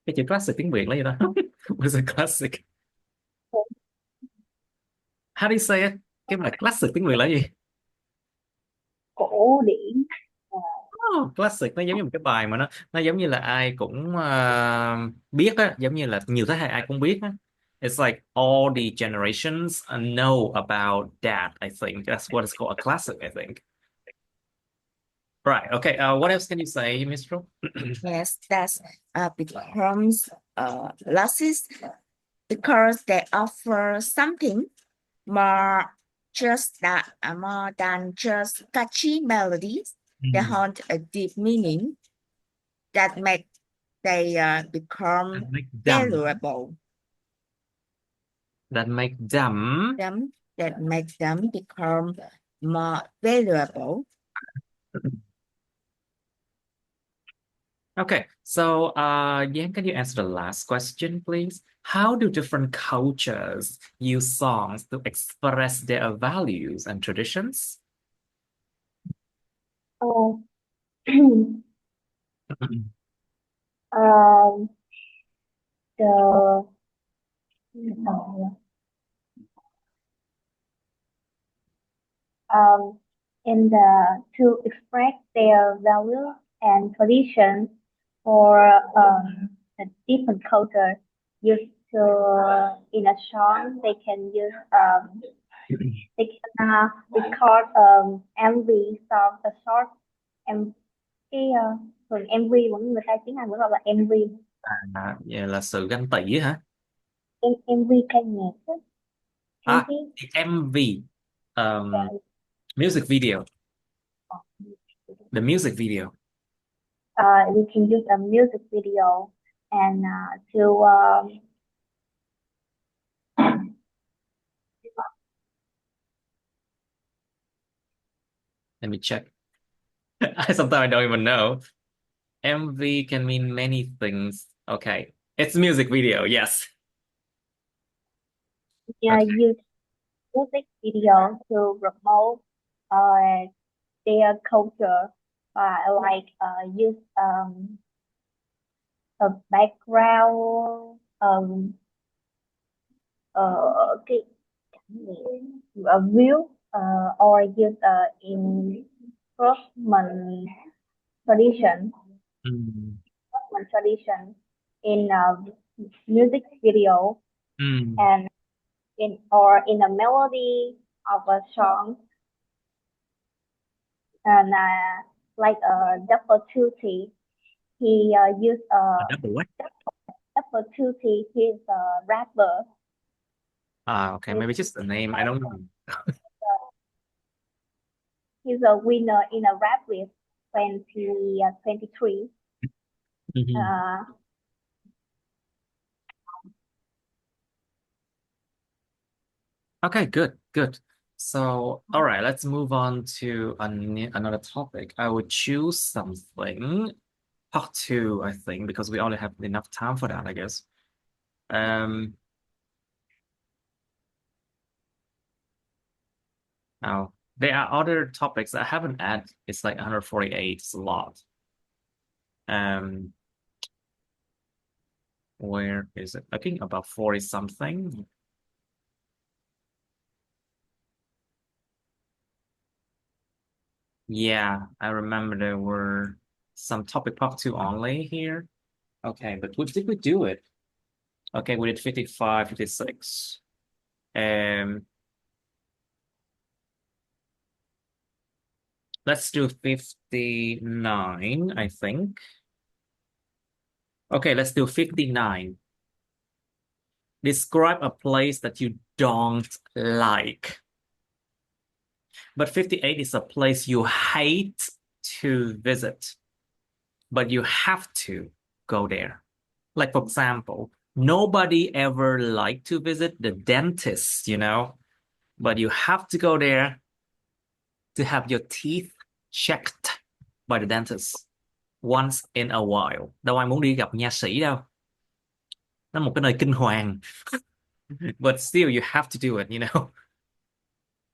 Cái chữ classic tiếng Việt là gì đó? What's a classic? How do you say it? Cái bài classic tiếng Việt là gì? Cổ điển. Oh, classic nó giống như một cái bài mà nó giống như là ai cũng biết á, giống như là nhiều thế hệ ai cũng biết á. It's like all the generations know about that. I think that's what it's called, a classic, I think. Right. Okay. What else can you say, Miss Ro? yes, that becomes classics because they offer something more more than just catchy melodies. They hold a deep meaning that make they become valuable. That make them That make them become more valuable. Okay, so Yan, can you answer the last question, please? How do different cultures use songs to express their values and traditions? um, the in the to express their values and traditions for the different culture used to in a song they can use they can record MV song a short em cái thường MV vẫn người ta tiếng Anh vẫn gọi là MV Vậy là sự ganh tị hả? MV ca nhạc đó. The MV, music video. The music video. You can use a music video and to Let me check. Sometimes I don't even know. MV can mean many things. Okay, it's music video. Yes. use music video to promote their culture like use a background a view or use in craftsman tradition in music video and in a melody of a song and like a double duty he used Double what? double duty he's a rapper. Okay, maybe just the name. I don't know. He's a winner in a rap race 2023. Okay, good, good. So, all right, let's move on to another topic. I would choose something, part two, I think, because we only have enough time for that, I guess. Now, there are other topics I haven't added. It's like 148. It's a lot. Where is it? I think about 40 something. Yeah, I remember there were some topic part two only here. Okay, but did we do it? Okay, we did 55, 56. Let's do 59, I think. Okay, let's do 59. Describe a place that you don't like. But 58 is a place you hate to visit, but you have to go there. Like, for example, nobody ever liked to visit the dentist, but you have to go there to have your teeth checked by the dentist once in a while. Đâu ai muốn đi gặp nha sĩ đâu. Nó là một cái nơi kinh hoàng. But still, you have to do it,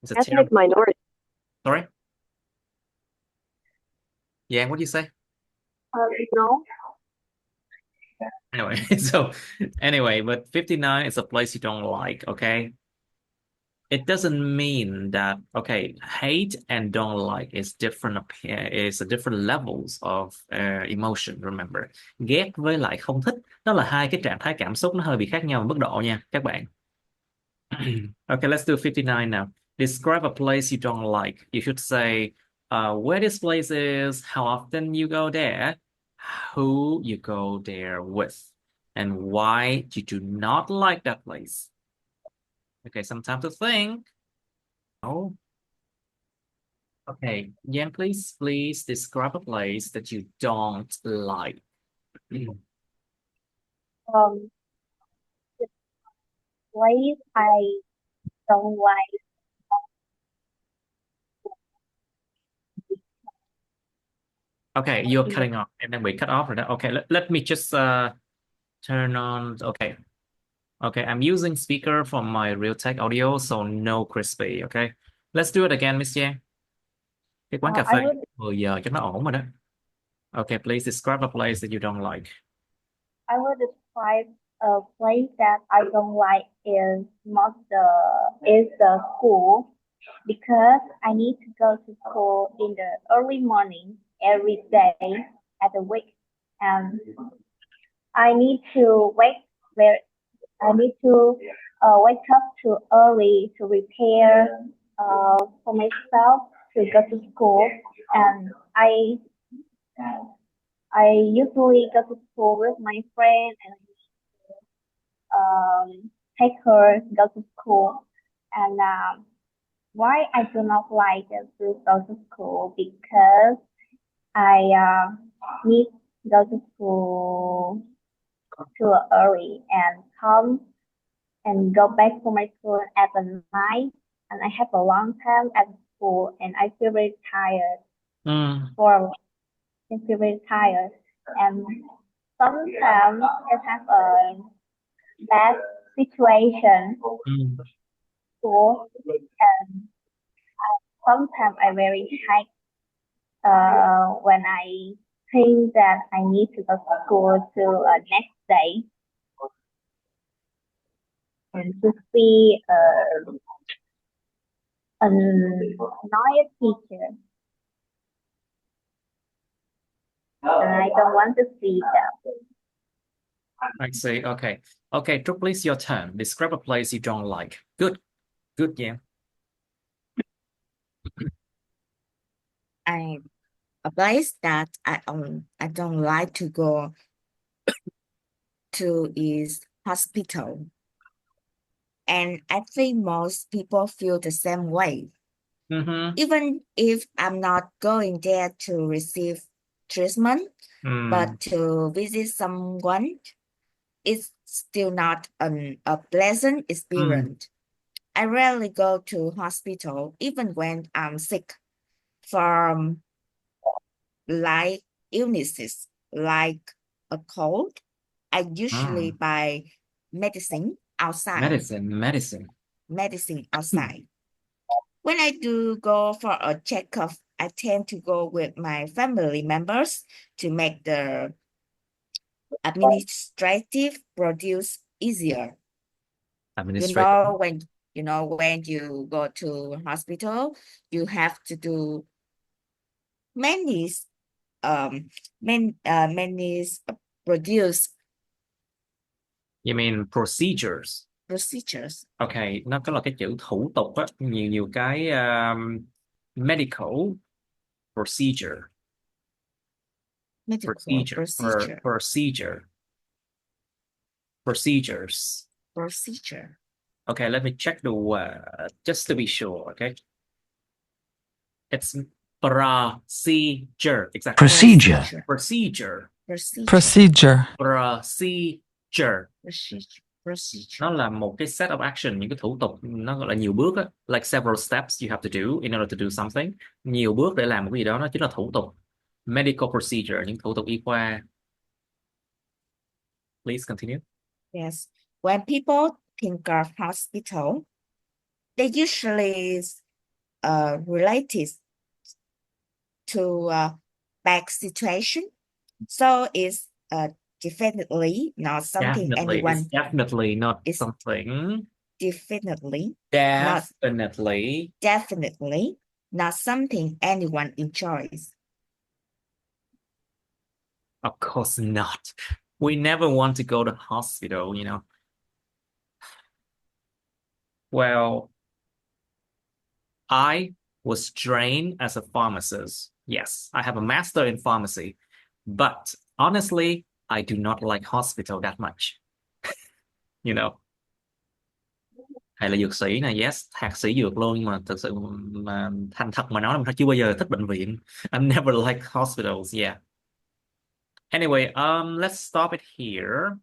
It's a Ethnic terrible... minority. Sorry? Yeah, what do you say? No. Anyway, but 59 is a place you don't like, okay? It doesn't mean that, okay, hate and don't like is is a different levels of emotion, remember. Ghét với lại không thích, đó là hai cái trạng thái cảm xúc nó hơi bị khác nhau mức độ nha, các bạn. Okay, let's do 59 now. Describe a place you don't like. You should say where this place is, how often you go there, who you go there with, and why you do not like that place. Okay, some time to think. Oh. Okay, Yan, please describe a place that you don't like. The place I don't like. Okay, you're cutting off, and then we cut off. Okay, let me just turn on. Okay, I'm using speaker from my Realtek audio, so no crispy. Okay, let's do it again, Miss Yang. Cái quán cà phê 10 giờ cho nó ổn rồi đó. Okay, please describe a place that you don't like. I will describe a place that I don't like is the school, because I need to go to school in the early morning every day at the week, and I need to wake up too early to prepare for myself to go to school, and I usually go to school with my friend and take her to go to school. And why I do not like to go to school, because I need to go to school too early and come and go back to my school at the night, and I have a long time at school, and I feel very tired. I feel very tired, and sometimes I have a bad situation school, and sometimes I very hate when I think that I need to go to school to next day and to see a annoying teacher. And I don't want to see that. I see. Okay. Okay, Trúc, please, your turn. Describe a place you don't like. Good. Good, yeah. A place that I don't like to go to is hospital. And I think most people feel the same way. Even if I'm not going there to receive treatment, but to visit someone, it's still not a pleasant experience. I rarely go to hospital even when I'm sick from like illnesses like a cold. I usually buy medicine outside. Medicine outside. When I do go for a checkup, I tend to go with my family members to make the administrative procedure easier. Administrative. When you go to hospital, you have to do many produce You mean procedures? procedures. Ok, nó có là cái chữ thủ tục á, nhiều cái medical procedure. Medical Procedures. Okay, let me check the word just to be sure. Okay, it's procedure. Exactly. Procedure. Procedure. Nó là một cái set of action, những cái thủ tục, nó gọi là nhiều bước á, like several steps you have to do in order to do something. Nhiều bước để làm một cái gì đó, nó chính là thủ tục. Medical procedure, những thủ tục y khoa. Please continue. Yes. When people think of hospital, they usually related to a bad situation. So it's definitely not something anyone. It's definitely not something. Definitely not something anyone enjoys. Of course not. We never want to go to hospital, you know. Well, I was trained as a pharmacist. Yes, I have a master in pharmacy. But honestly, I do not like hospital that much. You know. Hay là dược sĩ nè, yes, thạc sĩ dược luôn, nhưng mà thực sự mà thành thật mà nói là chưa bao giờ thích bệnh viện. I never like hospitals, yeah. Anyway, let's stop it here.